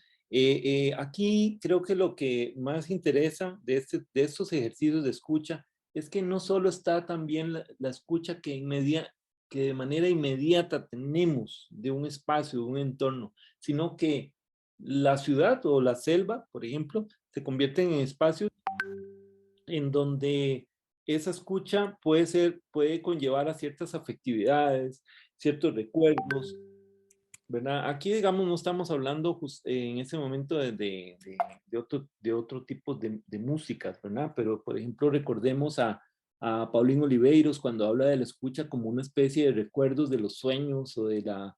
Aquí creo que lo que más interesa de estos ejercicios de escucha es que no solo está también la escucha que de manera inmediata tenemos de un espacio, de un entorno, sino que la ciudad o la selva, por ejemplo, se convierten en espacios en donde esa escucha puede conllevar a ciertas afectividades, ciertos recuerdos, ¿verdad? Aquí, digamos, no estamos hablando en ese momento de otro tipo de músicas, ¿verdad? Pero, por ejemplo, recordemos a Paulino Oliveiros cuando habla de la escucha como una especie de recuerdos de los sueños o de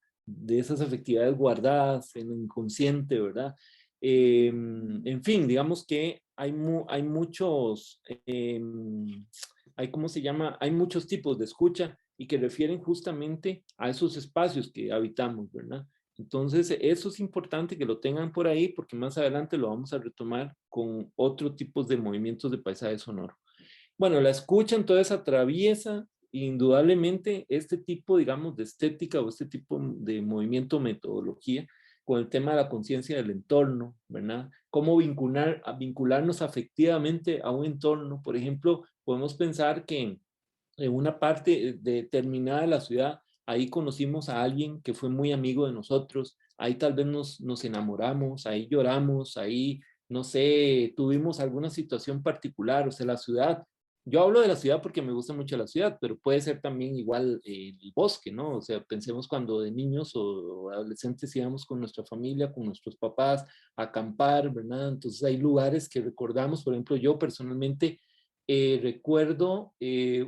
esas afectividades guardadas en el inconsciente, ¿verdad? En fin, digamos que hay muchos, ¿cómo se llama? Hay muchos tipos de escucha y que refieren justamente a esos espacios que habitamos, ¿verdad? Entonces, eso es importante que lo tengan por ahí porque más adelante lo vamos a retomar con otro tipo de movimientos de paisaje sonoro. Bueno, la escucha entonces atraviesa indudablemente este tipo, digamos, de estética o este tipo de movimiento, metodología, con el tema de la conciencia del entorno, ¿verdad? Cómo vincularnos afectivamente a un entorno. Por ejemplo, podemos pensar que en una parte determinada de la ciudad, ahí conocimos a alguien que fue muy amigo de nosotros, ahí tal vez nos enamoramos, ahí lloramos, ahí, no sé, tuvimos alguna situación particular, o sea, la ciudad. Yo hablo de la ciudad porque me gusta mucho la ciudad, pero puede ser también igual el bosque, ¿no? O sea, pensemos cuando de niños o adolescentes íbamos con nuestra familia, con nuestros papás, a acampar, ¿verdad? Entonces hay lugares que recordamos, por ejemplo, yo personalmente recuerdo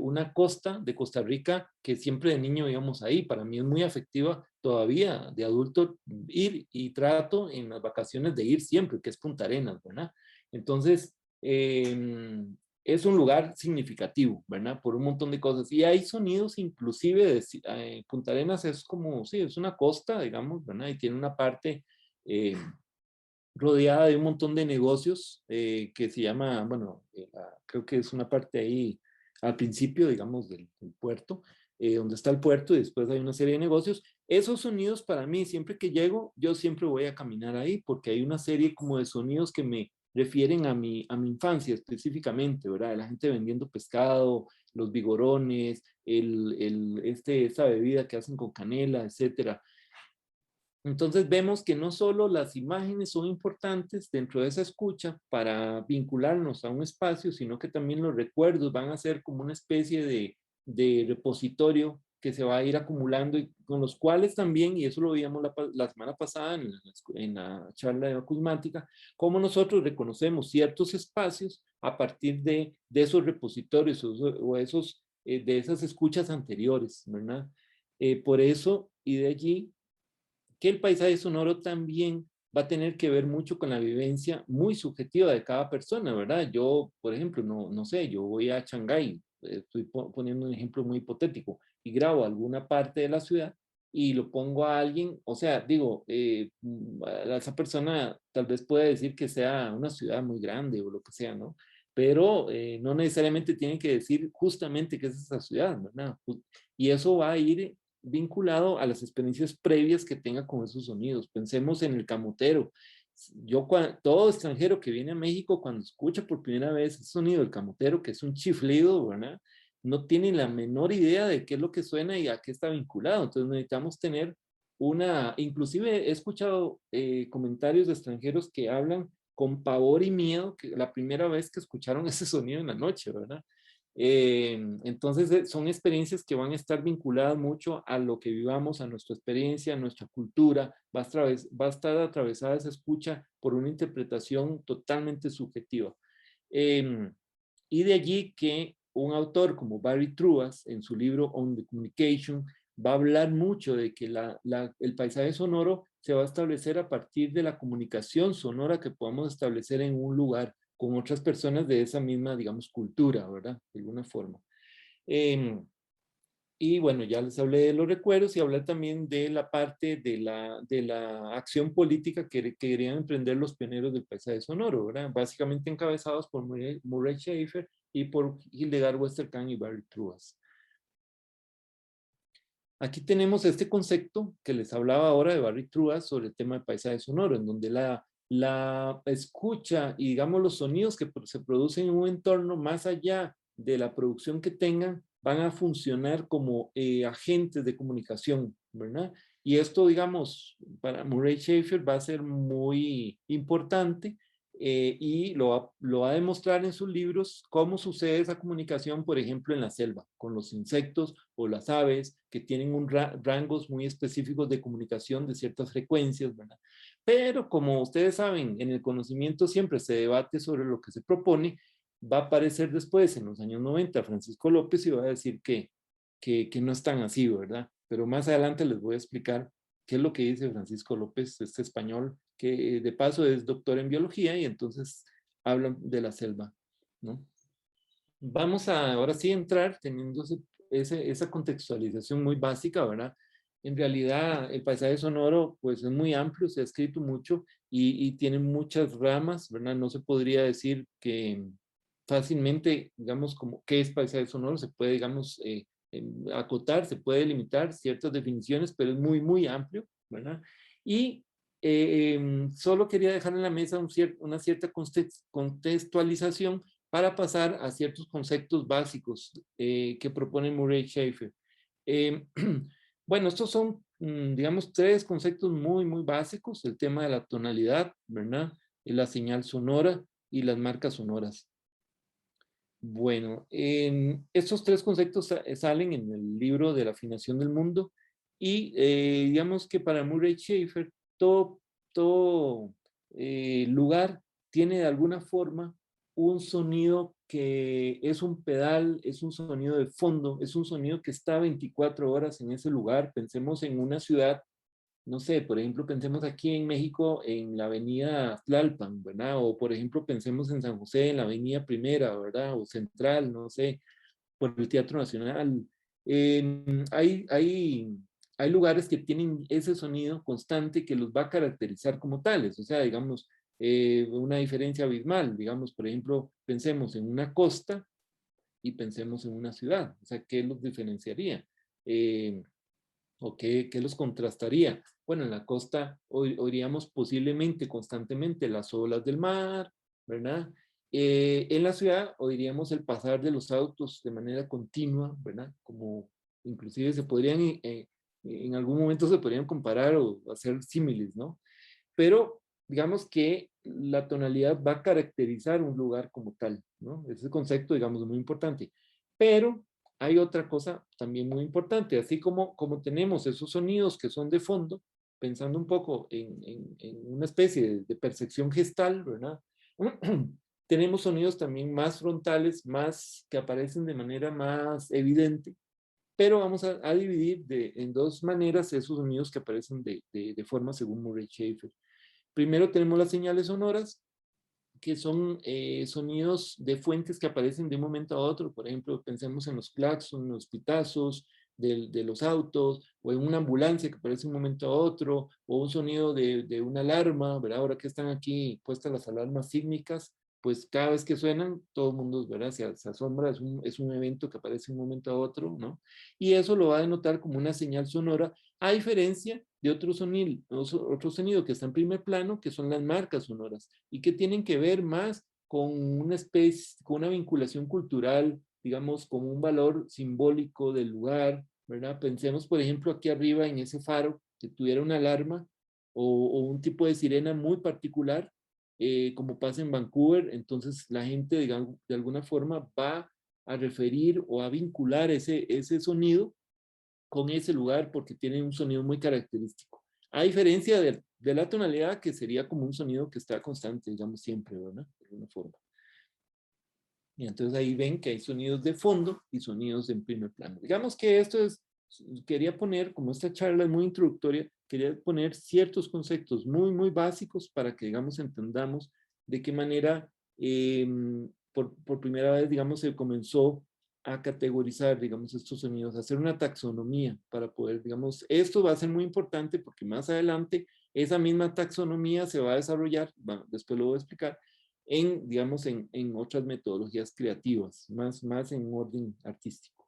una costa de Costa Rica que siempre de niño íbamos ahí. Para mí es muy afectiva todavía de adulto ir y trato en las vacaciones de ir siempre, que es Punta Arenas, ¿verdad? Entonces, es un lugar significativo, ¿verdad? Por un montón de cosas. Y hay sonidos inclusive Punta Arenas es como, sí, es una costa, digamos, ¿verdad? Y tiene una parte rodeada de un montón de negocios que se llama, bueno, creo que es una parte ahí al principio, digamos, del puerto, donde está el puerto y después hay una serie de negocios. Esos sonidos para mí, siempre que llego, yo siempre voy a caminar ahí porque hay una serie como de sonidos que me refieren a mi infancia específicamente, ¿verdad? La gente vendiendo pescado, los vigorones, esta bebida que hacen con canela, etcétera. Entonces vemos que no solo las imágenes son importantes dentro de esa escucha para vincularnos a un espacio, sino que también los recuerdos van a ser como una especie de repositorio que se va a ir acumulando y con los cuales también, y eso lo veíamos la semana pasada en la charla de acusmática, cómo nosotros reconocemos ciertos espacios a partir de esos repositorios o de esas escuchas anteriores, ¿verdad? Por eso, y de allí que el paisaje sonoro también va a tener que ver mucho con la vivencia muy subjetiva de cada persona, ¿verdad? Yo, por ejemplo, no sé, yo voy a Shanghái, estoy poniendo un ejemplo muy hipotético, y grabo alguna parte de la ciudad y lo pongo a alguien, o sea, digo, esa persona tal vez puede decir que sea una ciudad muy grande o lo que sea, ¿no? Pero no necesariamente tiene que decir justamente que es esa ciudad, ¿verdad? Y eso va a ir vinculado a las experiencias previas que tenga con esos sonidos. Pensemos en el camotero. Todo extranjero que viene a México, cuando escucha por primera vez el sonido del camotero, que es un chiflido, ¿verdad? No tiene la menor idea de qué es lo que suena y a qué está vinculado. Entonces necesitamos tener inclusive he escuchado comentarios de extranjeros que hablan con pavor y miedo que la primera vez que escucharon ese sonido en la noche, ¿verdad? Entonces son experiencias que van a estar vinculadas mucho a lo que vivamos, a nuestra experiencia, a nuestra cultura. Va a estar atravesada esa escucha por una interpretación totalmente subjetiva. Eh, y de allí que un autor como Barry Truas, en su libro On the Communication, va a hablar mucho de que el paisaje sonoro se va a establecer a partir de la comunicación sonora que podamos establecer en un lugar con otras personas de esa misma, digamos, cultura, ¿verdad? De alguna forma. Y bueno, ya les hablé de los recuerdos y hablé también de la parte de la acción política que querían emprender los pioneros del paisaje sonoro, ¿verdad? Básicamente encabezados por Murray Schafer y por Hildegard Westerkamp y Barry Truas. Aquí tenemos este concepto que les hablaba ahora de Barry Truas sobre el tema de paisaje sonoro, en donde la escucha y digamos los sonidos que se producen en un entorno más allá de la producción que tengan, van a funcionar como agentes de comunicación, ¿verdad? Y esto, digamos, para Murray Schafer va a ser muy importante y lo va a demostrar en sus libros cómo sucede esa comunicación, por ejemplo, en la selva, con los insectos o las aves que tienen rangos muy específicos de comunicación de ciertas frecuencias, ¿verdad? Pero como ustedes saben, en el conocimiento siempre se debate sobre lo que se propone. Va a aparecer después, en los años 90, Francisco López y va a decir que no es tan así, ¿verdad? Pero más adelante les voy a explicar qué es lo que dice Francisco López, este español, que de paso es doctor en biología y entonces hablan de la selva, ¿no? Vamos a ahora sí entrar teniendo esa contextualización muy básica, ¿verdad? En realidad el paisaje sonoro pues es muy amplio, se ha escrito mucho y tiene muchas ramas, ¿verdad? No se podría decir que fácilmente, digamos, como qué es paisaje sonoro, se puede, digamos, acotar, se puede limitar ciertas definiciones, pero es muy, muy amplio, ¿verdad? Y solo quería dejar en la mesa una cierta contextualización para pasar a ciertos conceptos básicos que propone Murray Schafer. Bueno, estos son, digamos, 3 conceptos muy, muy básicos: el tema de la tonalidad, ¿verdad? Y la señal sonora y las marcas sonoras. Bueno, estos 3 conceptos salen en el libro de la afinación del mundo y digamos que para Murray Schafer todo lugar tiene de alguna forma un sonido que es un pedal, es un sonido de fondo, es un sonido que está 24 horas en ese lugar. Pensemos en una ciudad, no sé, por ejemplo, pensemos aquí en México en la avenida Tlalpan, ¿verdad? O por ejemplo, pensemos en San José, en la avenida Primera, ¿verdad? O Central, no sé, por el Teatro Nacional. Hay lugares que tienen ese sonido constante que los va a caracterizar como tales, o sea, digamos, una diferencia abismal, digamos, por ejemplo, pensemos en una costa y pensemos en una ciudad, o sea, ¿qué los diferenciaría? ¿O qué los contrastaría? Bueno, en la costa oiríamos posiblemente constantemente las olas del mar, ¿verdad? En la ciudad oiríamos el pasar de los autos de manera continua, ¿verdad? Como inclusive se podrían, en algún momento se podrían comparar o hacer símiles, ¿no? Pero digamos que la tonalidad va a caracterizar un lugar como tal, ¿no? Ese concepto, digamos, es muy importante. Pero hay otra cosa también muy importante, así como tenemos esos sonidos que son de fondo, pensando un poco en una especie de percepción gestal, ¿verdad? Tenemos sonidos también más frontales, más que aparecen de manera más evidente, pero vamos a dividir en 2 maneras esos sonidos que aparecen de forma según Murray Schafer. Primero tenemos las señales sonoras, que son sonidos de fuentes que aparecen de un momento a otro. Por ejemplo, pensemos en los claxons, los pitazos de los autos, o en una ambulancia que aparece de un momento a otro, o un sonido de una alarma, ¿verdad? Ahora que están aquí puestas las alarmas sísmicas, pues cada vez que suenan, todo el mundo, ¿verdad? Se asombra, es un evento que aparece de un momento a otro, ¿no? Y eso lo va a denotar como una señal sonora, a diferencia de otro sonido que está en primer plano, que son las marcas sonoras, y que tienen que ver más con una especie, con una vinculación cultural, digamos, con un valor simbólico del lugar, ¿verdad? Pensemos, por ejemplo, aquí arriba en ese faro, que tuviera una alarma o un tipo de sirena muy particular, como pasa en Vancouver. Entonces la gente, digamos, de alguna forma va a referir o a vincular ese sonido con ese lugar porque tiene un sonido muy característico. A diferencia de la tonalidad, que sería como un sonido que está constante, digamos, siempre, ¿verdad? De alguna forma. Y entonces ahí ven que hay sonidos de fondo y sonidos en primer plano. Digamos que esto es, quería poner, como esta charla es muy introductoria, quería poner ciertos conceptos muy, muy básicos para que, digamos, entendamos de qué manera por primera vez, digamos, se comenzó a categorizar, digamos, estos sonidos, a hacer una taxonomía para poder, digamos, esto va a ser muy importante porque más adelante esa misma taxonomía se va a desarrollar, bueno, después lo voy a explicar, digamos, en otras metodologías creativas, más en orden artístico.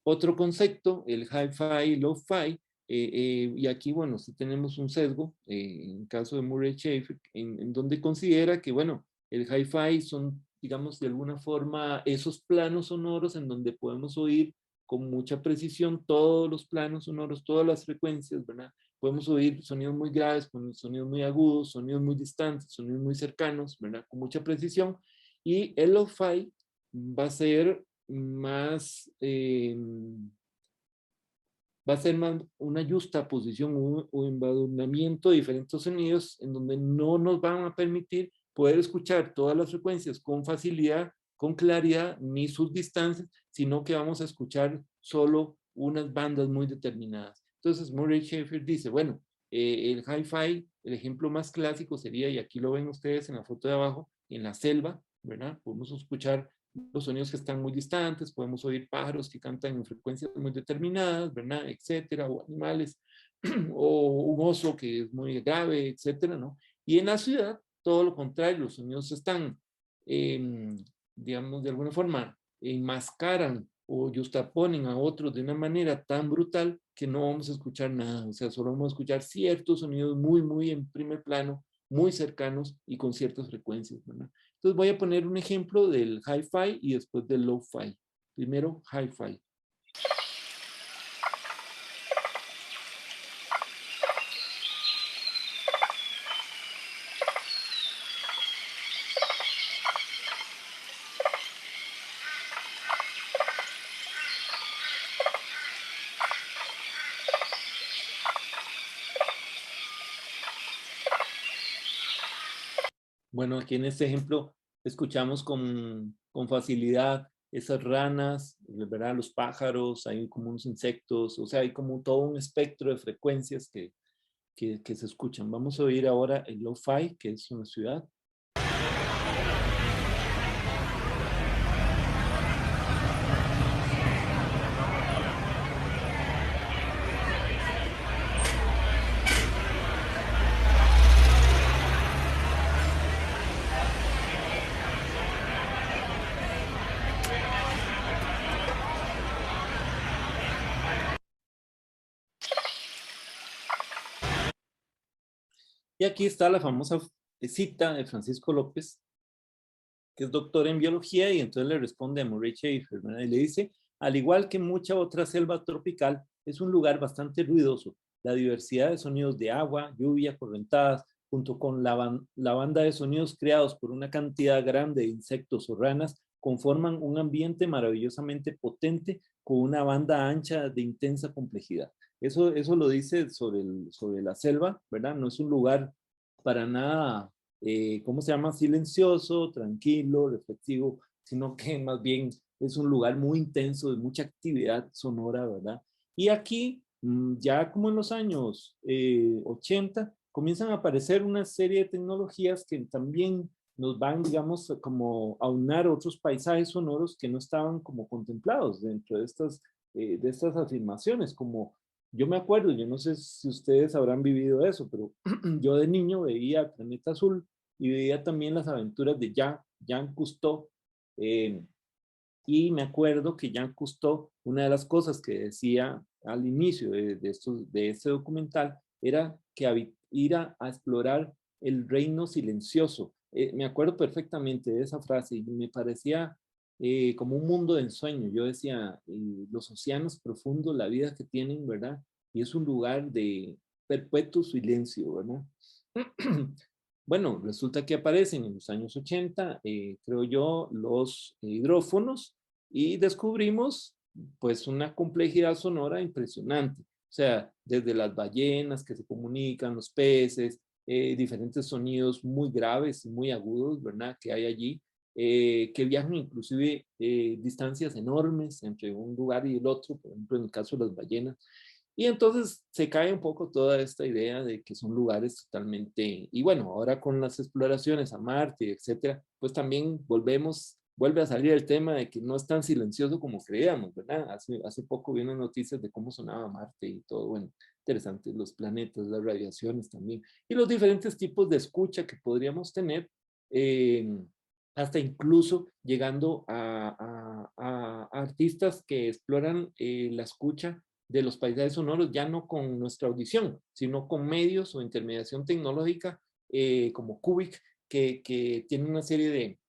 Otro concepto, el hi-fi y low-fi, y aquí, bueno, sí tenemos un sesgo, en el caso de Murray Schafer, en donde considera que, bueno, el hi-fi son, digamos, de alguna forma, esos planos sonoros en donde podemos oír con mucha precisión todos los planos sonoros, todas las frecuencias, ¿verdad? Podemos oír sonidos muy graves, sonidos muy agudos, sonidos muy distantes, sonidos muy cercanos, ¿verdad? Con mucha precisión. Y el lo-fi va a ser más, una justa posición o embadurnamiento de diferentes sonidos en donde no nos van a permitir poder escuchar todas las frecuencias con facilidad, con claridad, ni sus distancias, sino que vamos a escuchar solo unas bandas muy determinadas. Entonces Murray Schafer dice, bueno, el hi-fi, el ejemplo más clásico sería, y aquí lo ven ustedes en la foto de abajo, en la selva, ¿verdad? Podemos escuchar los sonidos que están muy distantes, podemos oír pájaros que cantan en frecuencias muy determinadas, ¿verdad? Etcétera, o animales, o un oso que es muy grave, etcétera, ¿no? Y en la ciudad, todo lo contrario, los sonidos están, digamos, de alguna forma, enmascaran o justaponen a otros de una manera tan brutal que no vamos a escuchar nada, o sea, solo vamos a escuchar ciertos sonidos muy, muy en primer plano, muy cercanos y con ciertas frecuencias, ¿verdad? Entonces voy a poner un ejemplo del hi-fi y después del low-fi. Primero, hi-fi. Bueno, aquí en este ejemplo escuchamos con facilidad esas ranas, ¿verdad? Los pájaros, hay como unos insectos, o sea, hay como todo un espectro de frecuencias que se escuchan. Vamos a oír ahora el lo-fi, que es una ciudad. Y aquí está la famosa cita de Francisco López, que es doctor en biología, y entonces le responde a Murray Schafer, ¿verdad? Y le dice, al igual que mucha otra selva tropical, es un lugar bastante ruidoso. La diversidad de sonidos de agua, lluvia, correntadas, junto con la banda de sonidos creados por una cantidad grande de insectos o ranas, conforman un ambiente maravillosamente potente con una banda ancha de intensa complejidad. Eso lo dice sobre la selva, ¿verdad? No es un lugar para nada, ¿cómo se llama? Silencioso, tranquilo, reflexivo, sino que más bien es un lugar muy intenso, de mucha actividad sonora, ¿verdad? Y aquí, ya como en los años 80, comienzan a aparecer una serie de tecnologías que también nos van, digamos, como a aunar otros paisajes sonoros que no estaban como contemplados dentro de estas afirmaciones, como yo me acuerdo, yo no sé si ustedes habrán vivido eso, pero yo de niño veía Planeta Azul y veía también las aventuras de Jean Cousteau. eh, y me acuerdo que Jean Cousteau, una de las cosas que decía al inicio de este documental, era que ir a explorar el reino silencioso. Me acuerdo perfectamente de esa frase y me parecía como un mundo de ensueño. Yo decía, los océanos profundos, la vida que tienen, ¿verdad? Y es un lugar de perpetuo silencio, ¿verdad? Bueno, resulta que aparecen en los años 80, creo yo, los hidrófonos y descubrimos pues una complejidad sonora impresionante. O sea, desde las ballenas que se comunican, los peces, diferentes sonidos muy graves y muy agudos, ¿verdad? Que hay allí, que viajan inclusive distancias enormes entre un lugar y el otro, por ejemplo, en el caso de las ballenas. Y entonces se cae un poco toda esta idea de que son lugares totalmente, y bueno, ahora con las exploraciones a Marte, etcétera, pues también vuelve a salir el tema de que no es tan silencioso como creíamos, ¿verdad? Hace poco vi unas noticias de cómo sonaba Marte y todo, bueno, interesante, los planetas, las radiaciones también, y los diferentes tipos de escucha que podríamos tener, hasta incluso llegando a artistas que exploran la escucha de los paisajes sonoros, ya no con nuestra audición, sino con medios o intermediación tecnológica como Cubic, que tiene una serie de,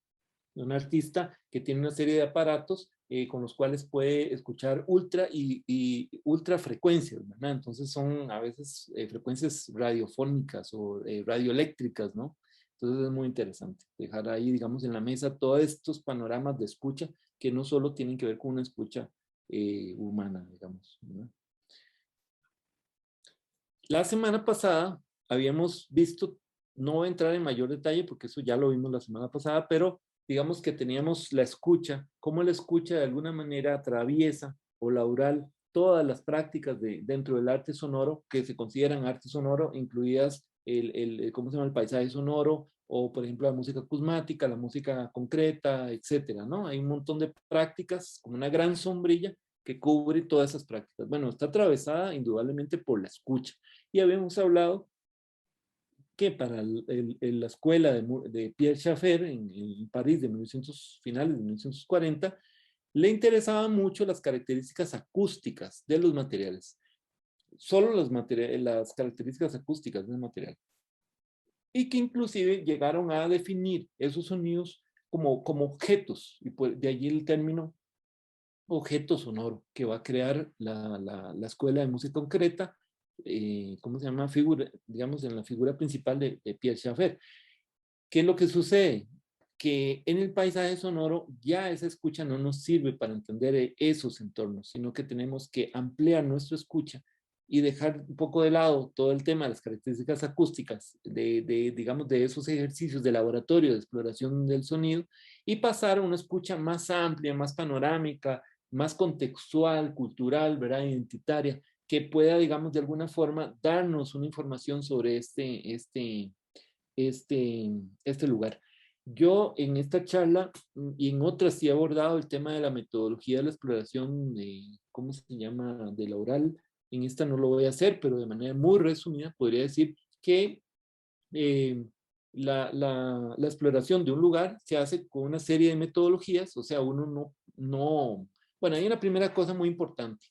un artista que tiene una serie de aparatos con los cuales puede escuchar ultra y ultra frecuencias, ¿verdad? Entonces son a veces frecuencias radiofónicas o radioeléctricas, ¿no? Entonces es muy interesante dejar ahí, digamos, en la mesa todos estos panoramas de escucha que no solo tienen que ver con una escucha humana, digamos, ¿verdad? La semana pasada habíamos visto, no voy a entrar en mayor detalle porque eso ya lo vimos la semana pasada, pero digamos que teníamos la escucha, cómo la escucha de alguna manera atraviesa o laural todas las prácticas dentro del arte sonoro que se consideran arte sonoro, incluidas ¿cómo se llama? El paisaje sonoro, o por ejemplo la música cosmática, la música concreta, etcétera, ¿no? Hay un montón de prácticas, como una gran sombrilla que cubre todas esas prácticas. Bueno, está atravesada indudablemente por la escucha. Y habíamos hablado que para la escuela de Pierre Schaeffer en París de finales de 1940, le interesaban mucho las características acústicas de los materiales. Solo las características acústicas del material. Y que inclusive llegaron a definir esos sonidos como objetos. Y de allí el término objeto sonoro que va a crear la escuela de música concreta, ¿cómo se llama? Figura, digamos, en la figura principal de Pierre Schaeffer. ¿Qué es lo que sucede? Que en el paisaje sonoro ya esa escucha no nos sirve para entender esos entornos, sino que tenemos que ampliar nuestra escucha y dejar un poco de lado todo el tema de las características acústicas, digamos, de esos ejercicios de laboratorio, de exploración del sonido, y pasar a una escucha más amplia, más panorámica, más contextual, cultural, ¿verdad? Identitaria, que pueda, digamos, de alguna forma darnos una información sobre este lugar. Yo en esta charla y en otras sí he abordado el tema de la metodología de la exploración, ¿cómo se llama?, de la oral. En esta no lo voy a hacer, pero de manera muy resumida podría decir que la exploración de un lugar se hace con una serie de metodologías, o sea, uno bueno, hay una primera cosa muy importante,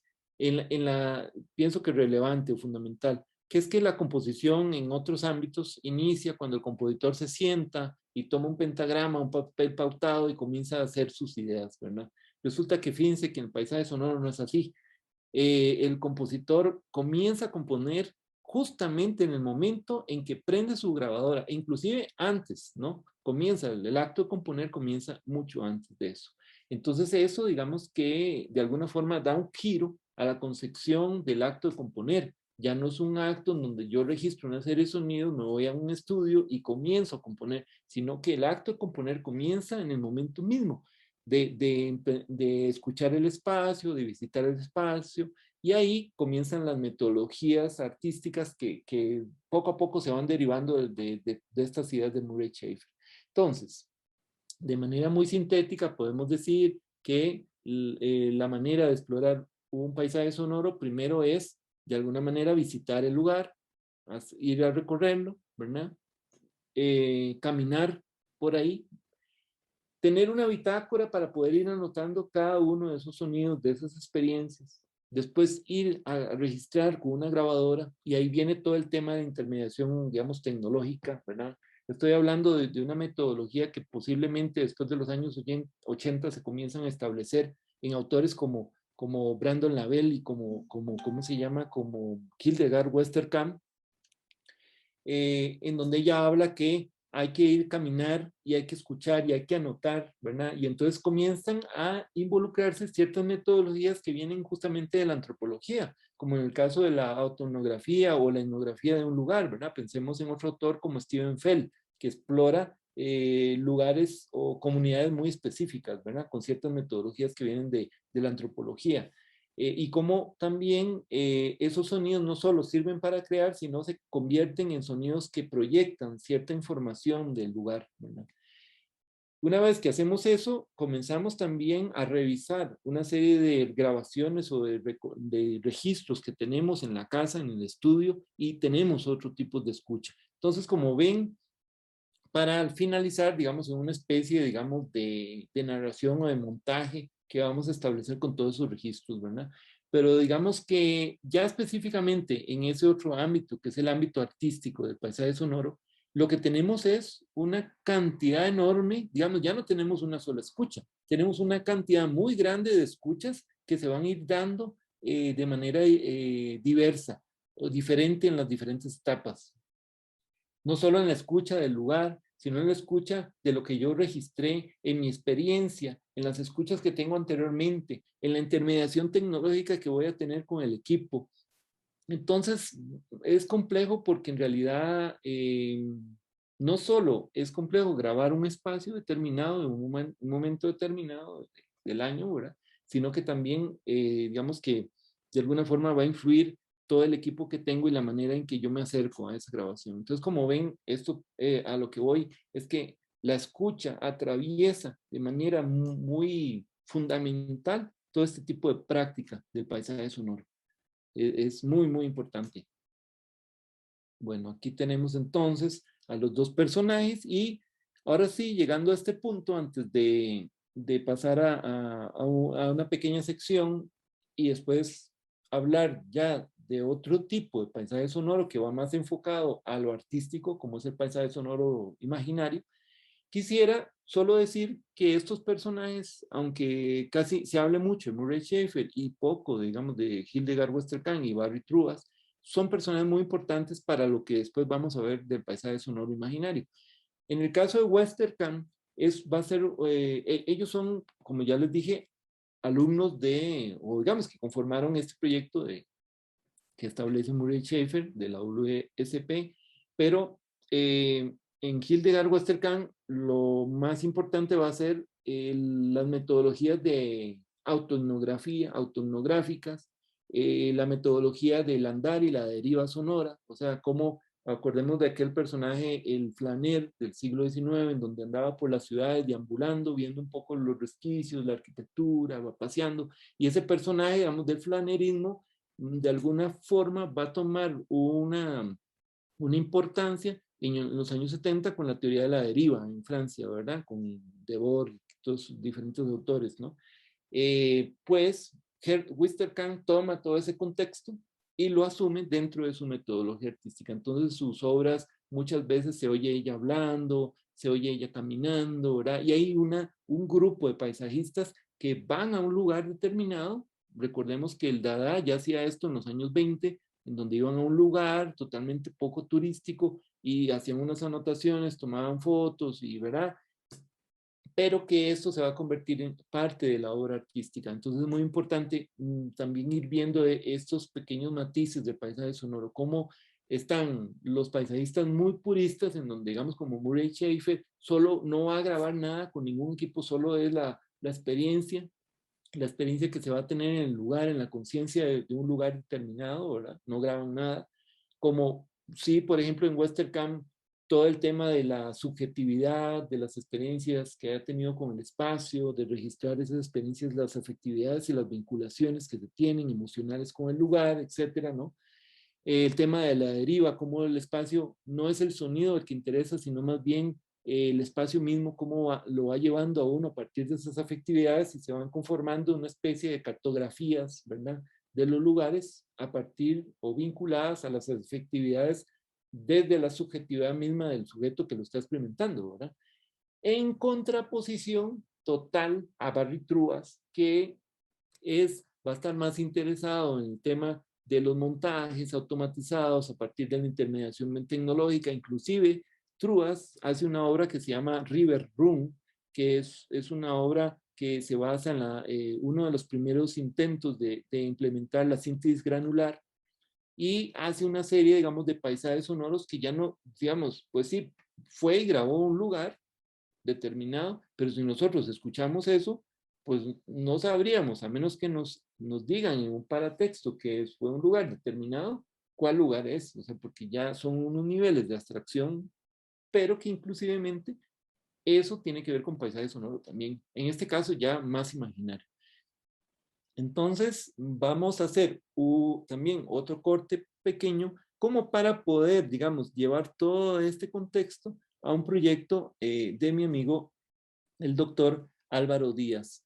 pienso que relevante o fundamental, que es que la composición en otros ámbitos inicia cuando el compositor se sienta y toma un pentagrama, un papel pautado y comienza a hacer sus ideas, ¿verdad? Resulta que fíjense que en el paisaje sonoro no es así. El compositor comienza a componer justamente en el momento en que prende su grabadora, e inclusive antes, ¿no? Comienza, el acto de componer comienza mucho antes de eso. Entonces eso, digamos que de alguna forma da un giro a la concepción del acto de componer. Ya no es un acto en donde yo registro una serie de sonidos, me voy a un estudio y comienzo a componer, sino que el acto de componer comienza en el momento mismo de escuchar el espacio, de visitar el espacio, y ahí comienzan las metodologías artísticas que poco a poco se van derivando de estas ideas de Murray Schaeffer. Entonces, de manera muy sintética podemos decir que la manera de explorar un paisaje sonoro primero es de alguna manera visitar el lugar, ir a recorrerlo, ¿verdad? Caminar por ahí, tener una bitácora para poder ir anotando cada uno de esos sonidos, de esas experiencias, después ir a registrar con una grabadora, y ahí viene todo el tema de intermediación, digamos, tecnológica, ¿verdad? Estoy hablando de una metodología que posiblemente después de los años 80 se comienzan a establecer en autores como Brandon Lavelle y ¿cómo se llama? Como Hildegard Westerkamp, en donde ella habla que hay que ir a caminar y hay que escuchar y hay que anotar, ¿verdad? Y entonces comienzan a involucrarse ciertas metodologías que vienen justamente de la antropología, como en el caso de la autonografía o la etnografía de un lugar, ¿verdad? Pensemos en otro autor como Steven Feld, que explora lugares o comunidades muy específicas, ¿verdad? Con ciertas metodologías que vienen de la antropología. Y cómo también esos sonidos no solo sirven para crear, sino se convierten en sonidos que proyectan cierta información del lugar, ¿verdad? Una vez que hacemos eso, comenzamos también a revisar una serie de grabaciones o de registros que tenemos en la casa, en el estudio, y tenemos otro tipo de escucha. Entonces, como ven, para al finalizar, digamos, en una especie, digamos, de narración o de montaje que vamos a establecer con todos esos registros, ¿verdad? Pero digamos que ya específicamente en ese otro ámbito, que es el ámbito artístico del paisaje sonoro, lo que tenemos es una cantidad enorme, digamos, ya no tenemos una sola escucha, tenemos una cantidad muy grande de escuchas que se van a ir dando de manera diversa o diferente en las diferentes etapas. No solo en la escucha del lugar, sino en la escucha de lo que yo registré en mi experiencia, en las escuchas que tengo anteriormente, en la intermediación tecnológica que voy a tener con el equipo. Entonces, es complejo porque en realidad no solo es complejo grabar un espacio determinado en un momento determinado del año, ¿verdad? Sino que también, digamos que de alguna forma va a influir todo el equipo que tengo y la manera en que yo me acerco a esa grabación. Entonces, como ven, esto a lo que voy es que la escucha atraviesa de manera muy fundamental todo este tipo de práctica del paisaje sonoro. Es muy, muy importante. Bueno, aquí tenemos entonces a los dos personajes y ahora sí, llegando a este punto, antes de pasar a una pequeña sección y después hablar ya de otro tipo de paisaje sonoro que va más enfocado a lo artístico, como es el paisaje sonoro imaginario, quisiera solo decir que estos personajes, aunque casi se hable mucho de Murray Schafer y poco, digamos, de Hildegard Westerkamp y Barry Truas, son personajes muy importantes para lo que después vamos a ver del paisaje sonoro imaginario. En el caso de Westerkamp, va a ser, ellos son, como ya les dije, alumnos de, o digamos que conformaron este proyecto que establece Murray Schafer de la WSP, pero en Hildegard Westerkamp lo más importante va a ser las metodologías de autoetnográficas, la metodología del andar y la deriva sonora, o sea, como acordemos de aquel personaje, el flaner del siglo XIX, en donde andaba por las ciudades deambulando, viendo un poco los resquicios, la arquitectura, va paseando, y ese personaje, digamos, del flanerismo, de alguna forma va a tomar una importancia en los años 70 con la teoría de la deriva en Francia, ¿verdad? Con Debord y todos diferentes autores, ¿no? Pues Westerkamp toma todo ese contexto y lo asume dentro de su metodología artística. Entonces sus obras muchas veces se oye ella hablando, se oye ella caminando, ¿verdad? Y hay un grupo de paisajistas que van a un lugar determinado. Recordemos que el Dada ya hacía esto en los años 20, en donde iban a un lugar totalmente poco turístico y hacían unas anotaciones, tomaban fotos y, ¿verdad? Pero que esto se va a convertir en parte de la obra artística. Entonces es muy importante también ir viendo estos pequeños matices del paisaje sonoro, cómo están los paisajistas muy puristas, en donde digamos como Murray Schafer, solo no va a grabar nada con ningún equipo, solo es la experiencia que se va a tener en el lugar, en la conciencia de un lugar determinado, ¿verdad? No graban nada. Como sí, por ejemplo, en Westerkamp, todo el tema de la subjetividad, de las experiencias que ha tenido con el espacio, de registrar esas experiencias, las afectividades y las vinculaciones que se tienen emocionales con el lugar, etcétera, ¿no? El tema de la deriva, cómo el espacio no es el sonido el que interesa, sino más bien el espacio mismo, cómo lo va llevando a uno a partir de esas afectividades y se van conformando una especie de cartografías, ¿verdad? De los lugares a partir o vinculadas a las afectividades desde la subjetividad misma del sujeto que lo está experimentando, ¿verdad? En contraposición total a Barry Truas, que va a estar más interesado en el tema de los montajes automatizados a partir de la intermediación tecnológica. Inclusive Truas hace una obra que se llama River Room, que es una obra que se basa en uno de los primeros intentos de implementar la síntesis granular y hace una serie, digamos, de paisajes sonoros que ya no, digamos, pues sí, fue y grabó un lugar determinado, pero si nosotros escuchamos eso, pues no sabríamos, a menos que nos digan en un paratexto que fue un lugar determinado, cuál lugar es, o sea, porque ya son unos niveles de abstracción, pero que inclusivemente eso tiene que ver con paisaje sonoro también, en este caso ya más imaginario. Entonces vamos a hacer también otro corte pequeño como para poder, digamos, llevar todo este contexto a un proyecto de mi amigo, el doctor Álvaro Díaz.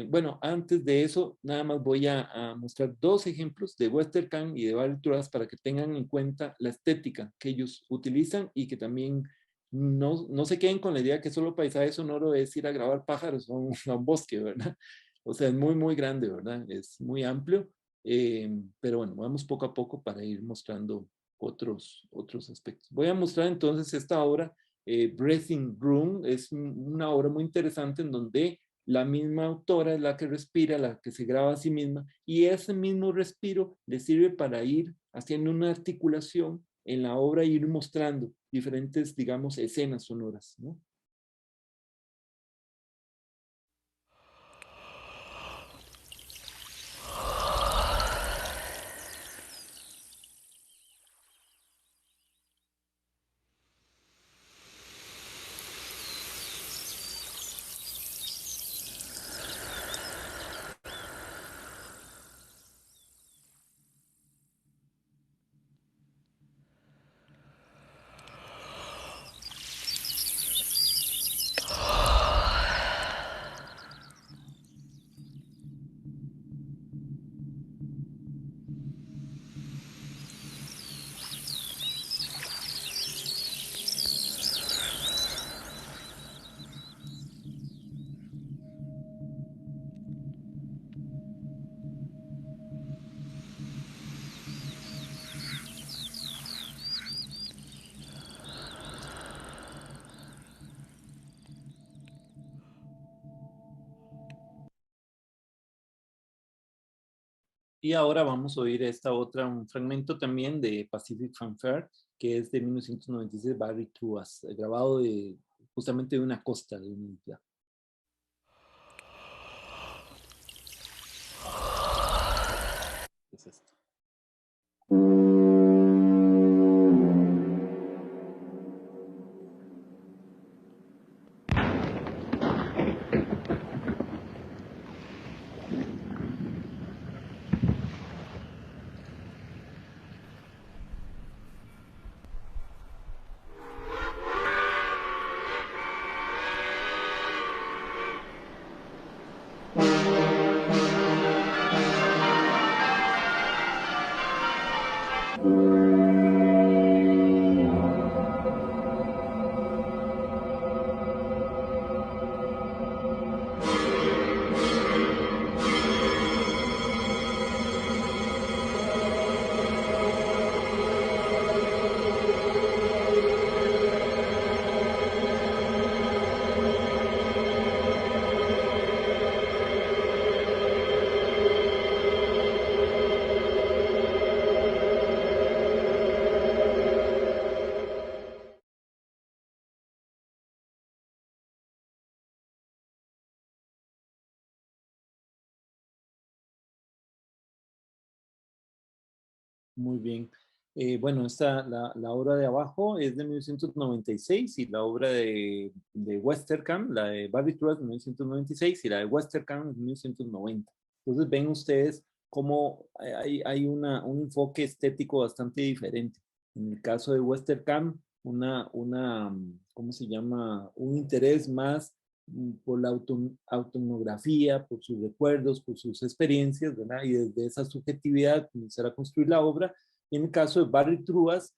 Bueno, antes de eso, nada más voy a mostrar dos ejemplos de Westerkamp y de Barry Truas para que tengan en cuenta la estética que ellos utilizan y que también no se queden con la idea que solo paisaje sonoro es ir a grabar pájaros a un bosque, ¿verdad? O sea, es muy, muy grande, ¿verdad? Es muy amplio, pero bueno, vamos poco a poco para ir mostrando otros aspectos. Voy a mostrar entonces esta obra, Breathing Room. Es una obra muy interesante en donde la misma autora es la que respira, la que se graba a sí misma, y ese mismo respiro le sirve para ir haciendo una articulación en la obra e ir mostrando diferentes, digamos, escenas sonoras, ¿no? Y ahora vamos a oír esta otra, un fragmento también de Pacific Fanfare, que es de 1996, Barry Truas, grabado justamente de una costa de una isla. Es esto. Muy bien. Bueno, la obra de abajo es de 1996 y la obra de Westerkamp, la de Barry Truas de 1996 y la de Westerkamp de 1990. Entonces ven ustedes cómo hay un enfoque estético bastante diferente. En el caso de Westerkamp, ¿cómo se llama? Un interés más por la autoetnografía, por sus recuerdos, por sus experiencias, ¿verdad? Y desde esa subjetividad comenzar a construir la obra. En el caso de Barry Truas,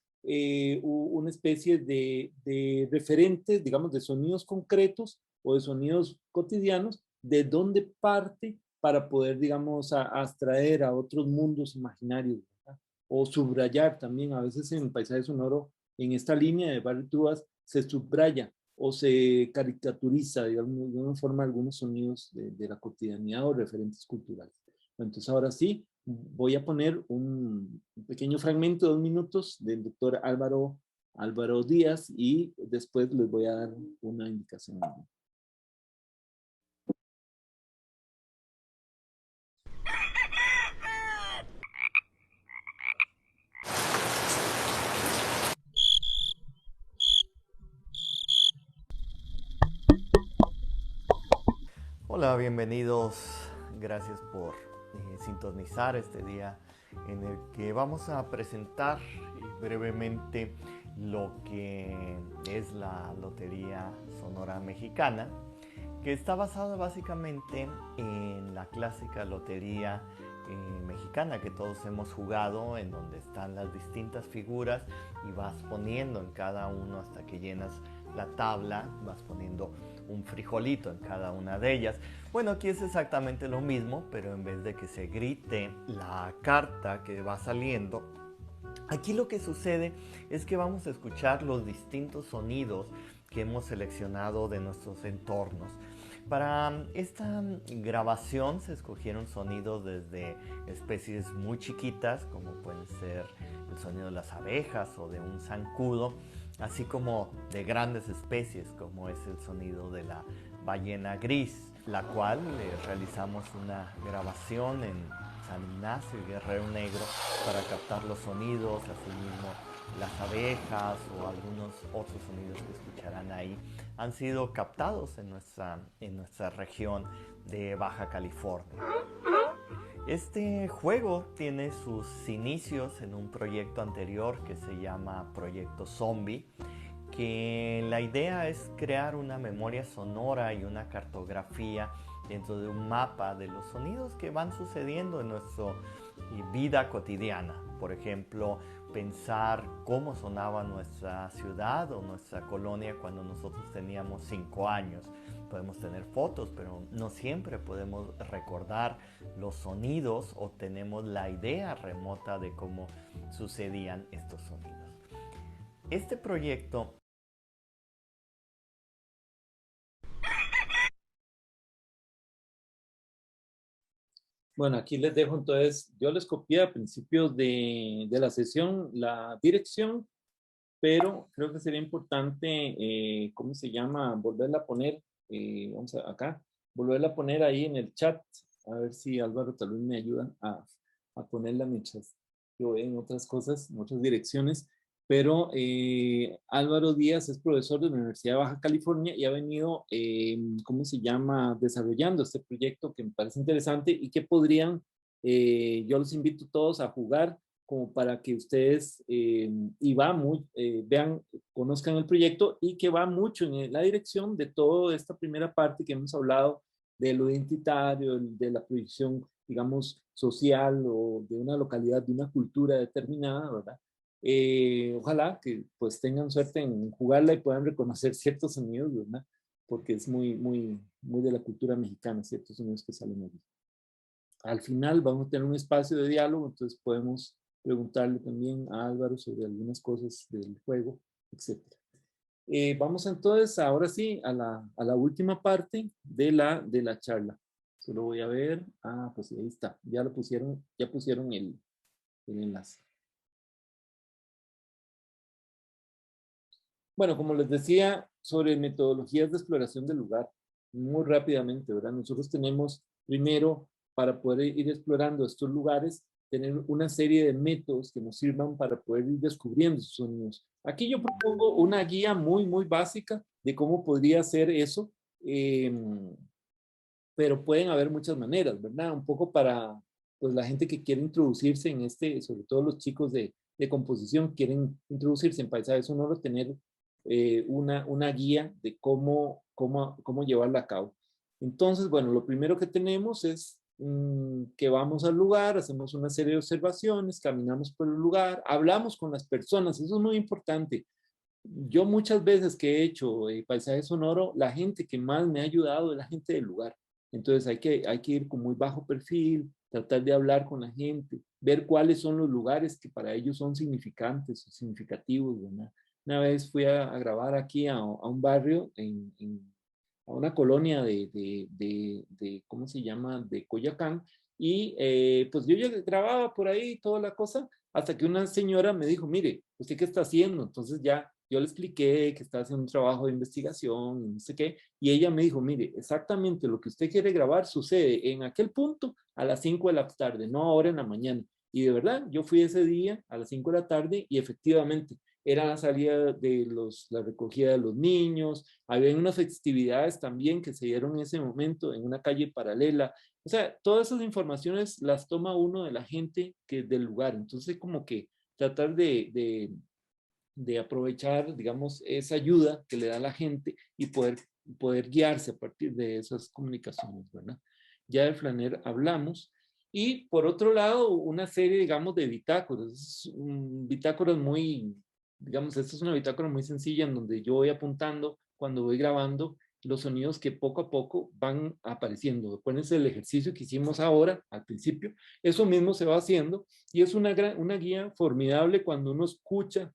una especie de referentes, digamos, de sonidos concretos o de sonidos cotidianos, de donde parte para poder, digamos, abstraer a otros mundos imaginarios, ¿verdad? O subrayar también, a veces en el paisaje sonoro, en esta línea de Barry Truas, se subraya o se caricaturiza, digamos, de una forma algunos sonidos de la cotidianidad o referentes culturales. Entonces ahora sí, voy a poner un pequeño fragmento de 2 minutos del doctor Álvaro Díaz y después les voy a dar una indicación. Hola, bienvenidos. Gracias por sintonizar este día en el que vamos a presentar brevemente lo que es la Lotería Sonora Mexicana, que está basada básicamente en la clásica lotería mexicana que todos hemos jugado, en donde están las distintas figuras y vas poniendo en cada uno hasta que llenas la tabla, vas poniendo un frijolito en cada una de ellas. Bueno, aquí es exactamente lo mismo, pero en vez de que se grite la carta que va saliendo, aquí lo que sucede es que vamos a escuchar los distintos sonidos que hemos seleccionado de nuestros entornos. Para esta grabación se escogieron sonidos desde especies muy chiquitas, como pueden ser el sonido de las abejas o de un zancudo, así como de grandes especies, como es el sonido de la ballena gris, la cual realizamos una grabación en San Ignacio y Guerrero Negro para captar los sonidos, asimismo las abejas o algunos otros sonidos que escucharán ahí han sido captados en nuestra región de Baja California. Este juego tiene sus inicios en un proyecto anterior que se llama Proyecto Zombie, que la idea es crear una memoria sonora y una cartografía dentro de un mapa de los sonidos que van sucediendo en nuestra vida cotidiana. Por ejemplo, pensar cómo sonaba nuestra ciudad o nuestra colonia cuando nosotros teníamos 5 años. Podemos tener fotos, pero no siempre podemos recordar los sonidos o tenemos la idea remota de cómo sucedían estos sonidos. Este proyecto Bueno, aquí les dejo entonces, yo les copié a principios de la sesión la dirección, pero creo que sería importante, ¿cómo se llama? Volverla a poner, vamos acá, volverla a poner ahí en el chat, a ver si Álvaro tal vez me ayuda a ponerla mientras yo veo en otras cosas, en otras direcciones. Pero Álvaro Díaz es profesor de la Universidad de Baja California y ha venido, ¿cómo se llama?, desarrollando este proyecto que me parece interesante y que podrían, yo los invito a todos a jugar como para que ustedes, vean, conozcan el proyecto y que va mucho en la dirección de toda esta primera parte que hemos hablado de lo identitario, de la proyección, digamos, social o de una localidad, de una cultura determinada, ¿verdad? Ojalá que pues tengan suerte en jugarla y puedan reconocer ciertos sonidos, ¿verdad? Porque es muy, muy, muy de la cultura mexicana, ciertos sonidos que salen allí. Al final vamos a tener un espacio de diálogo, entonces podemos preguntarle también a Álvaro sobre algunas cosas del juego, etc. Vamos entonces ahora sí a la última parte de la charla. Solo voy a ver, pues ahí está, ya pusieron el enlace. Bueno, como les decía, sobre metodologías de exploración del lugar, muy rápidamente, ¿verdad? Nosotros tenemos primero, para poder ir explorando estos lugares, tener una serie de métodos que nos sirvan para poder ir descubriendo sus sonidos. Aquí yo propongo una guía muy, muy básica de cómo podría ser eso, pero pueden haber muchas maneras, ¿verdad? Un poco para pues, la gente que quiere introducirse en sobre todo los chicos de composición, quieren introducirse en paisaje sonoro, tener una guía de cómo llevarla a cabo. Entonces, bueno, lo primero que tenemos es que vamos al lugar, hacemos una serie de observaciones, caminamos por el lugar, hablamos con las personas, eso es muy importante. Yo muchas veces que he hecho paisaje sonoro, la gente que más me ha ayudado es la gente del lugar. Entonces hay que ir con muy bajo perfil, tratar de hablar con la gente, ver cuáles son los lugares que para ellos son significantes o significativos, ¿verdad? Una vez fui a grabar aquí a un barrio, a una colonia ¿cómo se llama?, de Coyoacán, y pues yo ya grababa por ahí toda la cosa, hasta que una señora me dijo, mire, ¿usted qué está haciendo? Entonces ya yo le expliqué que estaba haciendo un trabajo de investigación, no sé qué, y ella me dijo, mire, exactamente lo que usted quiere grabar sucede en aquel punto a las 5 de la tarde, no ahora en la mañana. Y de verdad, yo fui ese día a las 5 de la tarde y efectivamente era la salida de la recogida de los niños, había unas festividades también que se dieron en ese momento en una calle paralela. O sea, todas esas informaciones las toma uno de la gente del lugar. Entonces, como que tratar de de aprovechar, digamos, esa ayuda que le da la gente y poder guiarse a partir de esas comunicaciones, ¿verdad? Ya del Flaner hablamos. Y por otro lado, una serie, digamos, de bitácoras. Bitácoras muy, digamos, esta es una bitácora muy sencilla en donde yo voy apuntando cuando voy grabando los sonidos que poco a poco van apareciendo. Acuérdense del ejercicio que hicimos ahora, al principio. Eso mismo se va haciendo y es una guía formidable cuando uno escucha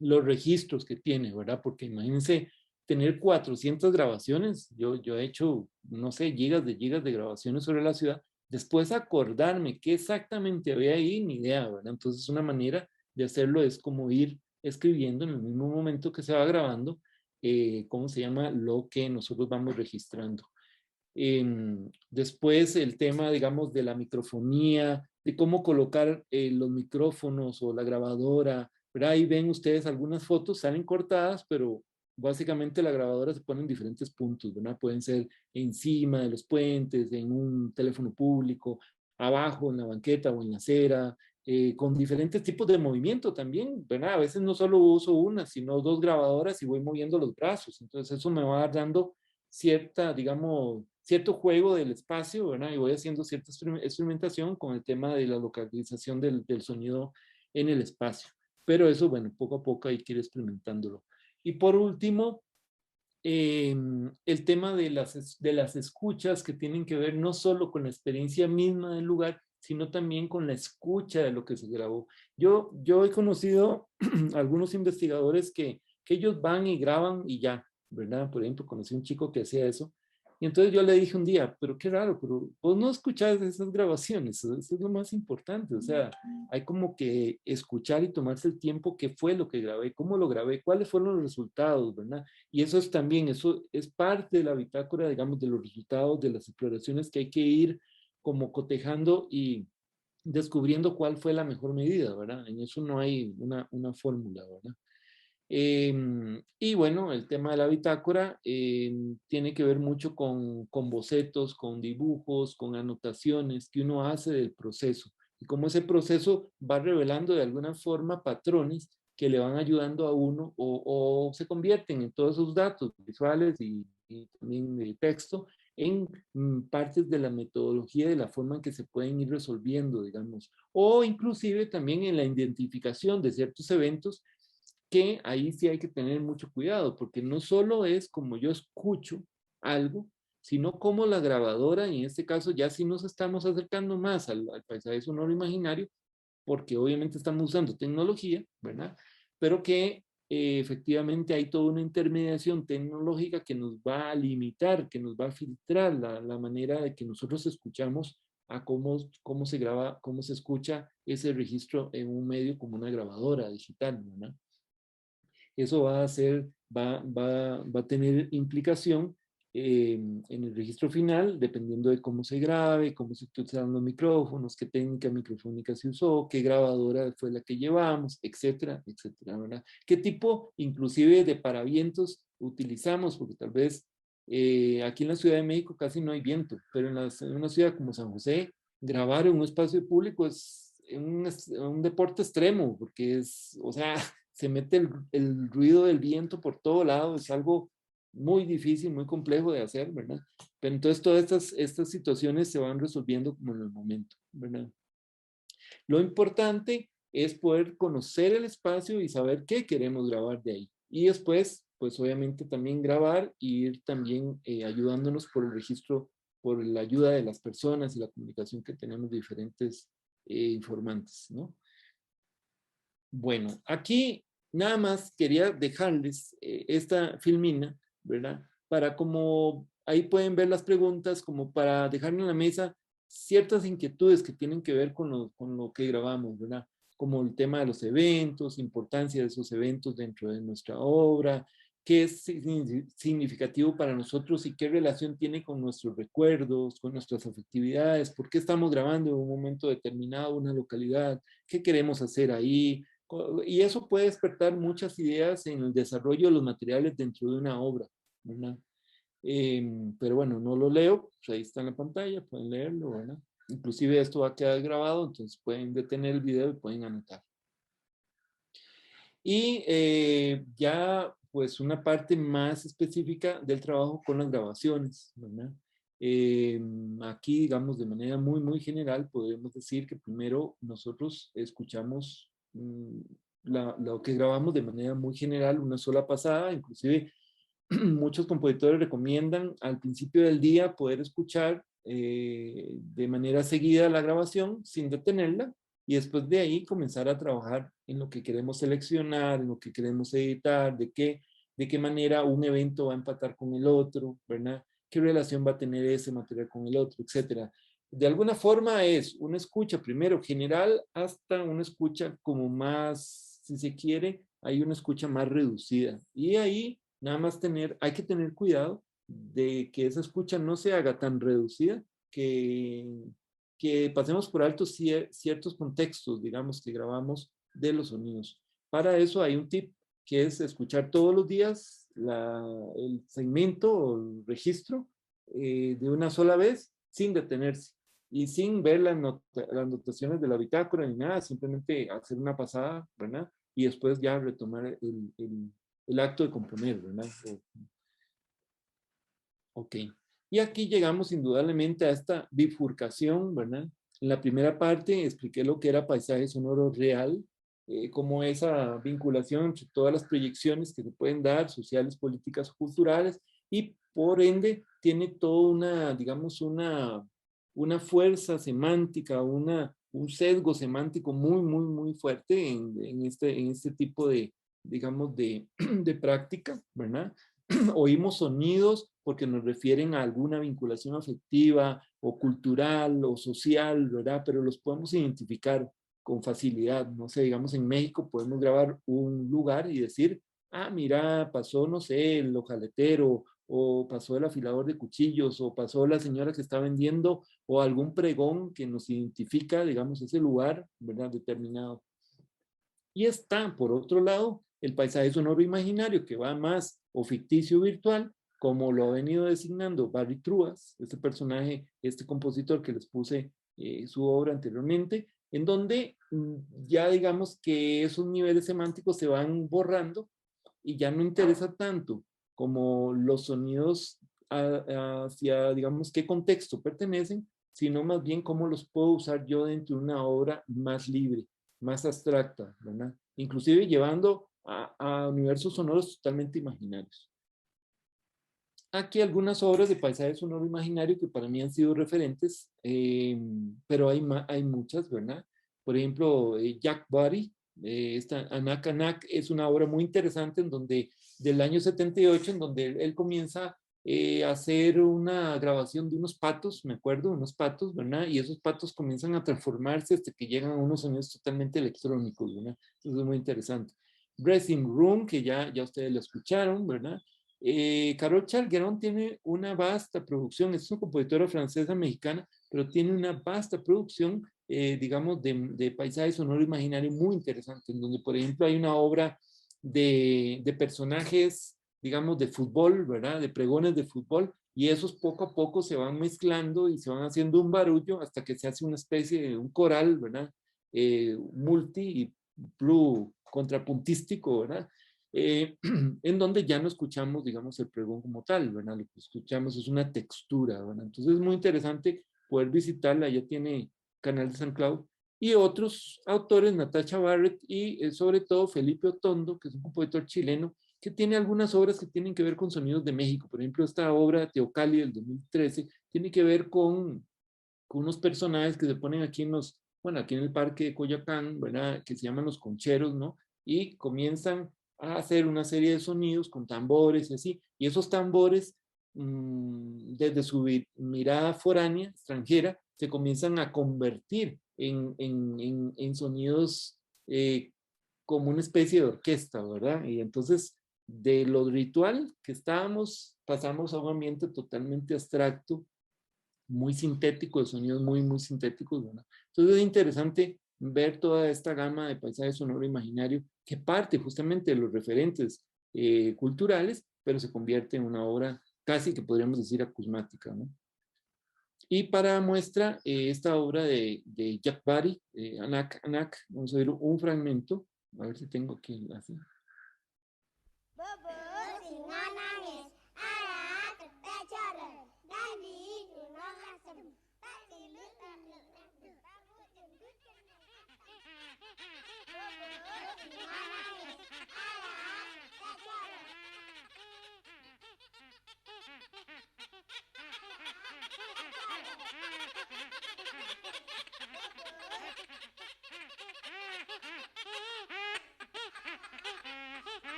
los registros que tiene, ¿verdad? Porque imagínense tener 400 grabaciones. Yo he hecho, no sé, gigas de grabaciones sobre la ciudad. Después acordarme qué exactamente había ahí, ni idea, ¿verdad? Entonces una manera de hacerlo es como ir escribiendo en el mismo momento que se va grabando, ¿cómo se llama? Lo que nosotros vamos registrando. Después el tema, digamos, de la microfonía, de cómo colocar los micrófonos o la grabadora, ¿verdad? Ahí ven ustedes algunas fotos, salen cortadas, pero básicamente la grabadora se pone en diferentes puntos, ¿verdad? Pueden ser encima de los puentes, en un teléfono público, abajo en la banqueta o en la acera, con diferentes tipos de movimiento también, ¿verdad? A veces no solo uso una, sino dos grabadoras y voy moviendo los brazos. Entonces eso me va dando cierta, digamos, cierto juego del espacio, ¿verdad? Y voy haciendo cierta experimentación con el tema de la localización del sonido en el espacio. Pero eso, bueno, poco a poco hay que ir experimentándolo. Y por último, el tema de las escuchas que tienen que ver no solo con la experiencia misma del lugar, sino también con la escucha de lo que se grabó. Yo he conocido algunos investigadores que ellos van y graban y ya, ¿verdad? Por ejemplo, conocí un chico que hacía eso. Y entonces yo le dije un día, pero qué raro, pero vos no escuchás esas grabaciones, eso es lo más importante, o sea, hay como que escuchar y tomarse el tiempo, qué fue lo que grabé, cómo lo grabé, cuáles fueron los resultados, ¿verdad? Y eso es también, eso es parte de la bitácora, digamos, de los resultados de las exploraciones que hay que ir como cotejando y descubriendo cuál fue la mejor medida, ¿verdad? En eso no hay una fórmula, ¿verdad? Y bueno, el tema de la bitácora tiene que ver mucho con bocetos, con dibujos, con anotaciones que uno hace del proceso. Y cómo ese proceso va revelando de alguna forma patrones que le van ayudando a uno o se convierten en todos esos datos visuales y también de texto en partes de la metodología, de la forma en que se pueden ir resolviendo, digamos, o inclusive también en la identificación de ciertos eventos que ahí sí hay que tener mucho cuidado, porque no solo es como yo escucho algo, sino como la grabadora, y en este caso ya sí nos estamos acercando más al paisaje sonoro imaginario, porque obviamente estamos usando tecnología, ¿verdad? Pero que efectivamente hay toda una intermediación tecnológica que nos va a limitar, que nos va a filtrar la manera de que nosotros escuchamos a cómo se graba, cómo se escucha ese registro en un medio como una grabadora digital, ¿verdad? Eso va a tener implicación en el registro final, dependiendo de cómo se grabe, cómo se utilizan los micrófonos, qué técnica microfónica se usó, qué grabadora fue la que llevamos, etcétera, etcétera, ¿verdad? ¿Qué tipo, inclusive, de paravientos utilizamos? Porque tal vez aquí en la Ciudad de México casi no hay viento, pero en una ciudad como San José, grabar en un espacio público es un deporte extremo, porque es, o sea, se mete el ruido del viento por todo lado, es algo muy difícil, muy complejo de hacer, ¿verdad? Pero entonces todas estas situaciones se van resolviendo como en el momento, ¿verdad? Lo importante es poder conocer el espacio y saber qué queremos grabar de ahí. Y después, pues obviamente también grabar y ir también ayudándonos por el registro, por la ayuda de las personas y la comunicación que tenemos de diferentes informantes, ¿no? Bueno, aquí nada más quería dejarles esta filmina, ¿verdad? Para como, ahí pueden ver las preguntas, como para dejar en la mesa ciertas inquietudes que tienen que ver con lo que grabamos, ¿verdad? Como el tema de los eventos, importancia de esos eventos dentro de nuestra obra, qué es significativo para nosotros y qué relación tiene con nuestros recuerdos, con nuestras afectividades, por qué estamos grabando en un momento determinado una localidad, qué queremos hacer ahí, y eso puede despertar muchas ideas en el desarrollo de los materiales dentro de una obra, ¿verdad? Pero bueno, no lo leo, pues ahí está en la pantalla, pueden leerlo, ¿verdad? Inclusive esto va a quedar grabado, entonces pueden detener el video y pueden anotar. Y ya pues una parte más específica del trabajo con las grabaciones, ¿verdad? Aquí, digamos, de manera muy, muy general, podemos decir que primero nosotros escuchamos lo que grabamos de manera muy general, una sola pasada. Inclusive muchos compositores recomiendan al principio del día poder escuchar de manera seguida la grabación sin detenerla, y después de ahí comenzar a trabajar en lo que queremos seleccionar, en lo que queremos editar, de qué manera un evento va a empatar con el otro, ¿verdad? ¿Qué relación va a tener ese material con el otro, etcétera? De alguna forma es una escucha primero general hasta una escucha como más, si se quiere, hay una escucha más reducida. Y ahí nada más hay que tener cuidado de que esa escucha no se haga tan reducida que pasemos por alto ciertos contextos, digamos, que grabamos de los sonidos. Para eso hay un tip, que es escuchar todos los días el segmento o el registro de una sola vez sin detenerse y sin ver las notaciones de la bitácora ni nada, simplemente hacer una pasada, ¿verdad? Y después ya retomar el acto de componer, ¿verdad? Ok. Y aquí llegamos indudablemente a esta bifurcación, ¿verdad? En la primera parte expliqué lo que era paisaje sonoro real, como esa vinculación entre todas las proyecciones que se pueden dar, sociales, políticas, culturales, y por ende tiene toda una, digamos, una fuerza semántica, un sesgo semántico muy, muy, muy fuerte en este tipo de, digamos, de práctica, ¿verdad? Oímos sonidos porque nos refieren a alguna vinculación afectiva o cultural o social, ¿verdad? Pero los podemos identificar con facilidad. No sé, digamos en México podemos grabar un lugar y decir, ah, mira, pasó, no sé, el hojaletero, o pasó el afilador de cuchillos, o pasó la señora que está vendiendo, o algún pregón que nos identifica, digamos, ese lugar, ¿verdad? Determinado. Y está, por otro lado, el paisaje sonoro imaginario, que va más o ficticio virtual, como lo ha venido designando Barry Truas, este personaje, este compositor que les puse su obra anteriormente, en donde ya digamos que esos niveles semánticos se van borrando y ya no interesa tanto como los sonidos hacia, digamos, qué contexto pertenecen, sino más bien cómo los puedo usar yo dentro de una obra más libre, más abstracta, ¿verdad? Inclusive llevando a universos sonoros totalmente imaginarios. Aquí algunas obras de paisaje sonoro imaginario que para mí han sido referentes, pero hay muchas, ¿verdad? Por ejemplo, Jack Barry, esta Anak Anak es una obra muy interesante en donde, del año 78, en donde él comienza a hacer una grabación de unos patos, me acuerdo, unos patos, ¿verdad? Y esos patos comienzan a transformarse hasta que llegan a unos sonidos totalmente electrónicos, ¿verdad? Eso es muy interesante. Dressing Room, que ya ustedes lo escucharon, ¿verdad? Carol Chalguerón tiene una vasta producción, es una compositora francesa mexicana, pero tiene una vasta producción, digamos, de paisaje sonoro imaginario muy interesante, en donde, por ejemplo, hay una obra de personajes, digamos, de fútbol, ¿verdad? De pregones de fútbol, y esos poco a poco se van mezclando y se van haciendo un barullo hasta que se hace una especie de un coral, ¿verdad? Multi y contrapuntístico, ¿verdad? En donde ya no escuchamos, digamos, el pregón como tal, ¿verdad? Lo que escuchamos es una textura, ¿verdad? Entonces es muy interesante poder visitarla, ya tiene canal de SoundCloud, y otros autores, Natasha Barrett y sobre todo Felipe Otondo, que es un compositor chileno, que tiene algunas obras que tienen que ver con sonidos de México. Por ejemplo, esta obra Teocalli del 2013 tiene que ver con unos personajes que se ponen aquí aquí en el parque de Coyoacán, ¿verdad? Que se llaman los concheros, ¿no? Y comienzan a hacer una serie de sonidos con tambores y así, y esos tambores, desde su mirada foránea, extranjera, se comienzan a convertir en sonidos como una especie de orquesta, ¿verdad? Y entonces, de lo ritual que estábamos, pasamos a un ambiente totalmente abstracto, muy sintético, de sonidos muy, muy sintéticos, ¿verdad? Entonces es interesante ver toda esta gama de paisaje sonoro imaginario que parte justamente de los referentes culturales, pero se convierte en una obra casi que podríamos decir acusmática, ¿no? Y para muestra, esta obra de Jack Barry, Anak Anak, vamos a ver un fragmento A ver si tengo aquí así.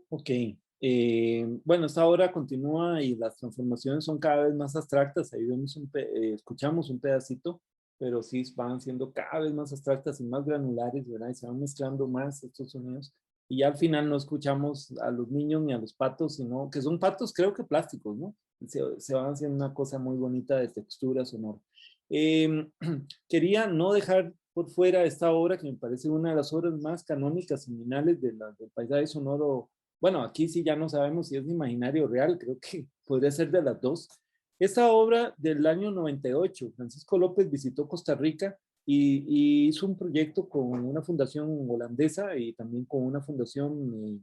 Ok, bueno, esta obra continúa y las transformaciones son cada vez más abstractas. Ahí vemos escuchamos un pedacito, pero sí van siendo cada vez más abstractas y más granulares, ¿verdad? Y se van mezclando más estos sonidos. Y ya al final no escuchamos a los niños ni a los patos, sino que son patos, creo que plásticos, ¿no? Se van haciendo una cosa muy bonita de textura sonora. Quería no dejar por fuera esta obra que me parece una de las obras más canónicas, seminales del paisaje sonoro. Bueno, aquí sí ya no sabemos si es imaginario o real, creo que podría ser de las dos. Esta obra del año 98, Francisco López visitó Costa Rica y hizo un proyecto con una fundación holandesa y también con una fundación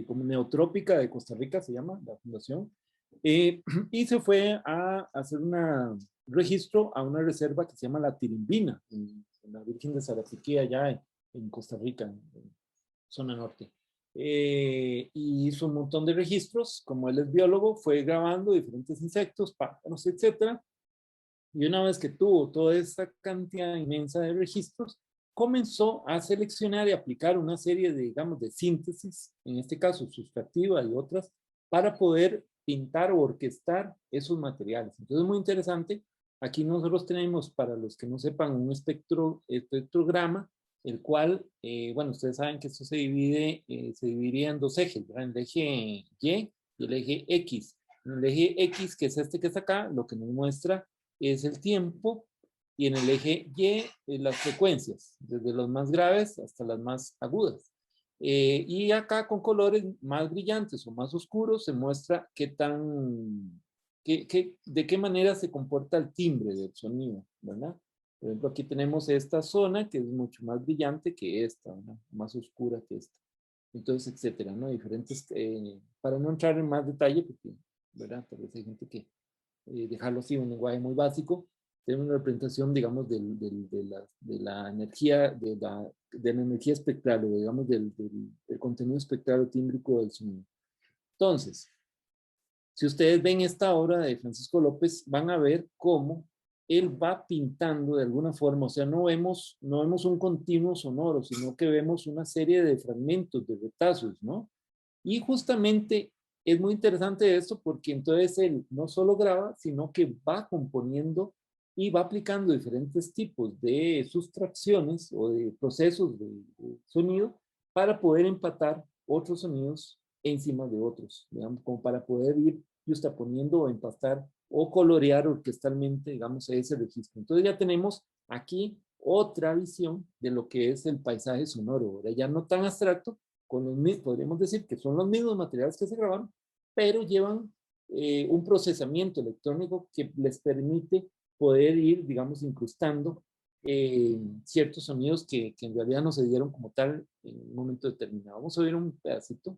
como Neotrópica de Costa Rica, se llama la fundación, y se fue a hacer un registro a una reserva que se llama La Tirimbina, en la Virgen de Sarapiquí, allá en Costa Rica, en zona norte. Y hizo un montón de registros. Como él es biólogo, fue grabando diferentes insectos, pájaros, etcétera. Y una vez que tuvo toda esta cantidad inmensa de registros, comenzó a seleccionar y aplicar una serie de, digamos, de síntesis, en este caso sustractiva y otras, para poder pintar o orquestar esos materiales. Entonces es muy interesante. Aquí nosotros tenemos, para los que no sepan, un espectrograma, el cual, bueno, ustedes saben que esto se dividiría en dos ejes, ¿verdad? El eje Y y el eje X. El eje X, que es este que está acá, lo que nos muestra es el tiempo, y en el eje Y las frecuencias, desde las más graves hasta las más agudas. Y acá con colores más brillantes o más oscuros se muestra de qué manera se comporta el timbre del sonido, ¿verdad? Por ejemplo, aquí tenemos esta zona que es mucho más brillante que esta, ¿no? Más oscura que esta. Entonces, etcétera, ¿no? Diferentes, para no entrar en más detalle, porque, ¿verdad? Tal vez hay gente que dejarlo así, un lenguaje muy básico, tenemos una representación, digamos, de la energía, de la energía espectral, o digamos, del contenido espectral o tímbrico del sonido. Entonces, si ustedes ven esta obra de Francisco López, van a ver cómo él va pintando de alguna forma, o sea, no vemos un continuo sonoro, sino que vemos una serie de fragmentos, de retazos, ¿no? Y justamente es muy interesante esto porque entonces él no solo graba, sino que va componiendo y va aplicando diferentes tipos de sustracciones o de procesos de sonido para poder empatar otros sonidos encima de otros, digamos, como para poder ir juxtaponiendo o empastar o colorear orquestalmente, digamos, ese registro. Entonces ya tenemos aquí otra visión de lo que es el paisaje sonoro, ¿verdad? Ya no tan abstracto, con los mismos, podríamos decir que son los mismos materiales que se grabaron, pero llevan un procesamiento electrónico que les permite poder ir, digamos, incrustando ciertos sonidos que en realidad no se dieron como tal en un momento determinado. Vamos a oír un pedacito.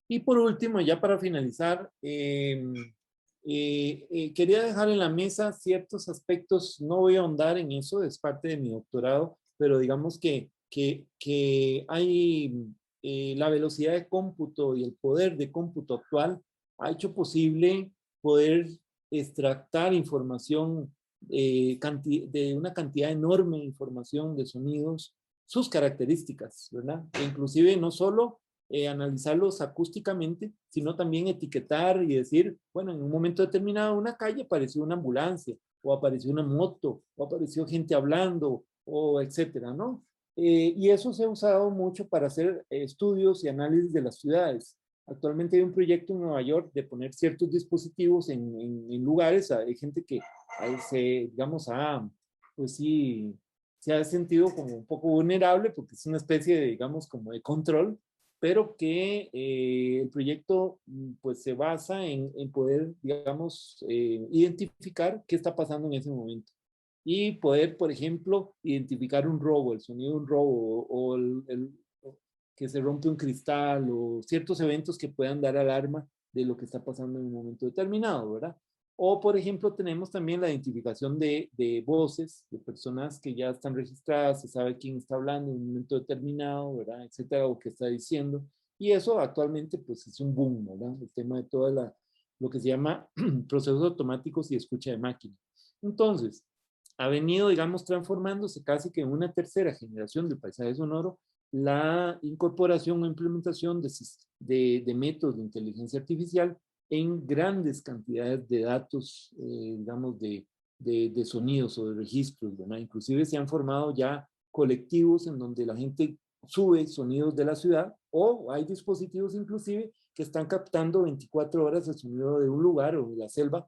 Y por último, ya para finalizar, quería dejar en la mesa ciertos aspectos, no voy a ahondar en eso, es parte de mi doctorado, pero digamos que hay la velocidad de cómputo y el poder de cómputo actual ha hecho posible poder extractar información, de una cantidad enorme de información de sonidos, sus características, ¿verdad? E inclusive no solo analizarlos acústicamente, sino también etiquetar y decir, bueno, en un momento determinado en una calle apareció una ambulancia, o apareció una moto, o apareció gente hablando, o etcétera, ¿no? Y eso se ha usado mucho para hacer estudios y análisis de las ciudades. Actualmente hay un proyecto en Nueva York de poner ciertos dispositivos en lugares, hay gente que digamos, pues sí, se ha sentido como un poco vulnerable porque es una especie de, digamos, como de control, pero que el proyecto pues se basa en poder, digamos, identificar qué está pasando en ese momento. Y poder, por ejemplo, identificar un robo, el sonido de un robo, o que se rompe un cristal, o ciertos eventos que puedan dar alarma de lo que está pasando en un momento determinado, ¿verdad? O, por ejemplo, tenemos también la identificación de voces de personas que ya están registradas, se sabe quién está hablando en un momento determinado, ¿verdad? Etcétera, o qué está diciendo. Y eso actualmente, pues, es un boom, ¿verdad? El tema de toda lo que se llama procesos automáticos y escucha de máquina. Entonces, ha venido, digamos, transformándose casi que en una tercera generación del paisaje sonoro la incorporación o implementación de métodos de inteligencia artificial en grandes cantidades de datos, digamos, de sonidos o de registros, ¿verdad? Inclusive se han formado ya colectivos en donde la gente sube sonidos de la ciudad, o hay dispositivos inclusive que están captando 24 horas el sonido de un lugar o de la selva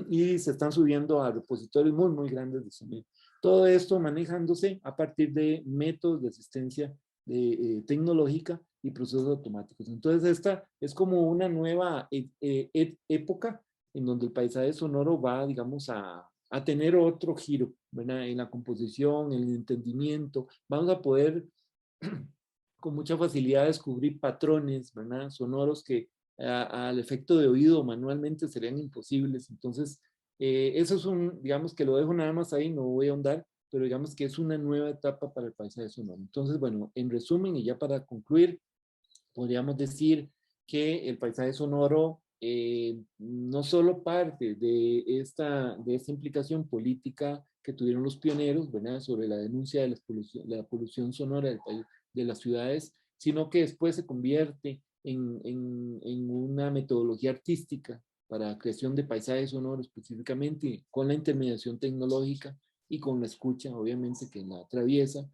y se están subiendo a repositorios muy, muy grandes de sonido. Todo esto manejándose a partir de métodos de asistencia tecnológica y procesos automáticos. Entonces esta es como una nueva época en donde el paisaje sonoro va, digamos, a tener otro giro, ¿verdad? En la composición, en el entendimiento. Vamos a poder con mucha facilidad descubrir patrones, ¿verdad? Sonoros que al efecto de oído manualmente serían imposibles. Entonces, eso es digamos que lo dejo nada más ahí, no voy a ahondar, pero digamos que es una nueva etapa para el paisaje sonoro. Entonces, bueno, en resumen y ya para concluir, podríamos decir que el paisaje sonoro no solo parte de esta implicación política que tuvieron los pioneros, ¿verdad? Sobre la denuncia de la polución sonora de las ciudades, sino que después se convierte en una metodología artística para creación de paisajes sonoros específicamente, con la intermediación tecnológica y con la escucha, obviamente, que la atraviesa,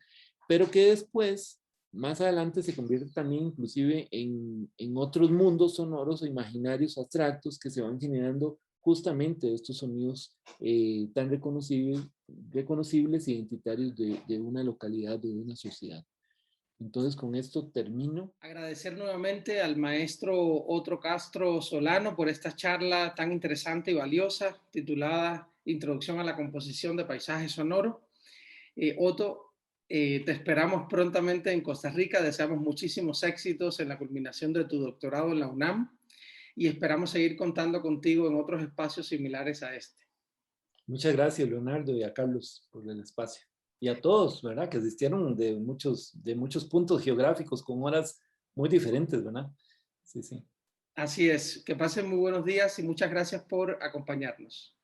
pero que después, más adelante, se convierte también inclusive en otros mundos sonoros o imaginarios abstractos que se van generando justamente de estos sonidos tan reconocibles, identitarios de una localidad, de una sociedad. Entonces, con esto termino. Agradecer nuevamente al maestro Otto Castro Solano por esta charla tan interesante y valiosa, titulada Introducción a la composición de paisaje sonoro. Otto, te esperamos prontamente en Costa Rica. Deseamos muchísimos éxitos en la culminación de tu doctorado en la UNAM y esperamos seguir contando contigo en otros espacios similares a este. Muchas gracias, Leonardo, y a Carlos por el espacio. Y a todos, ¿verdad? Que asistieron de muchos puntos geográficos con horas muy diferentes, ¿verdad? Sí, sí. Así es. Que pasen muy buenos días y muchas gracias por acompañarnos.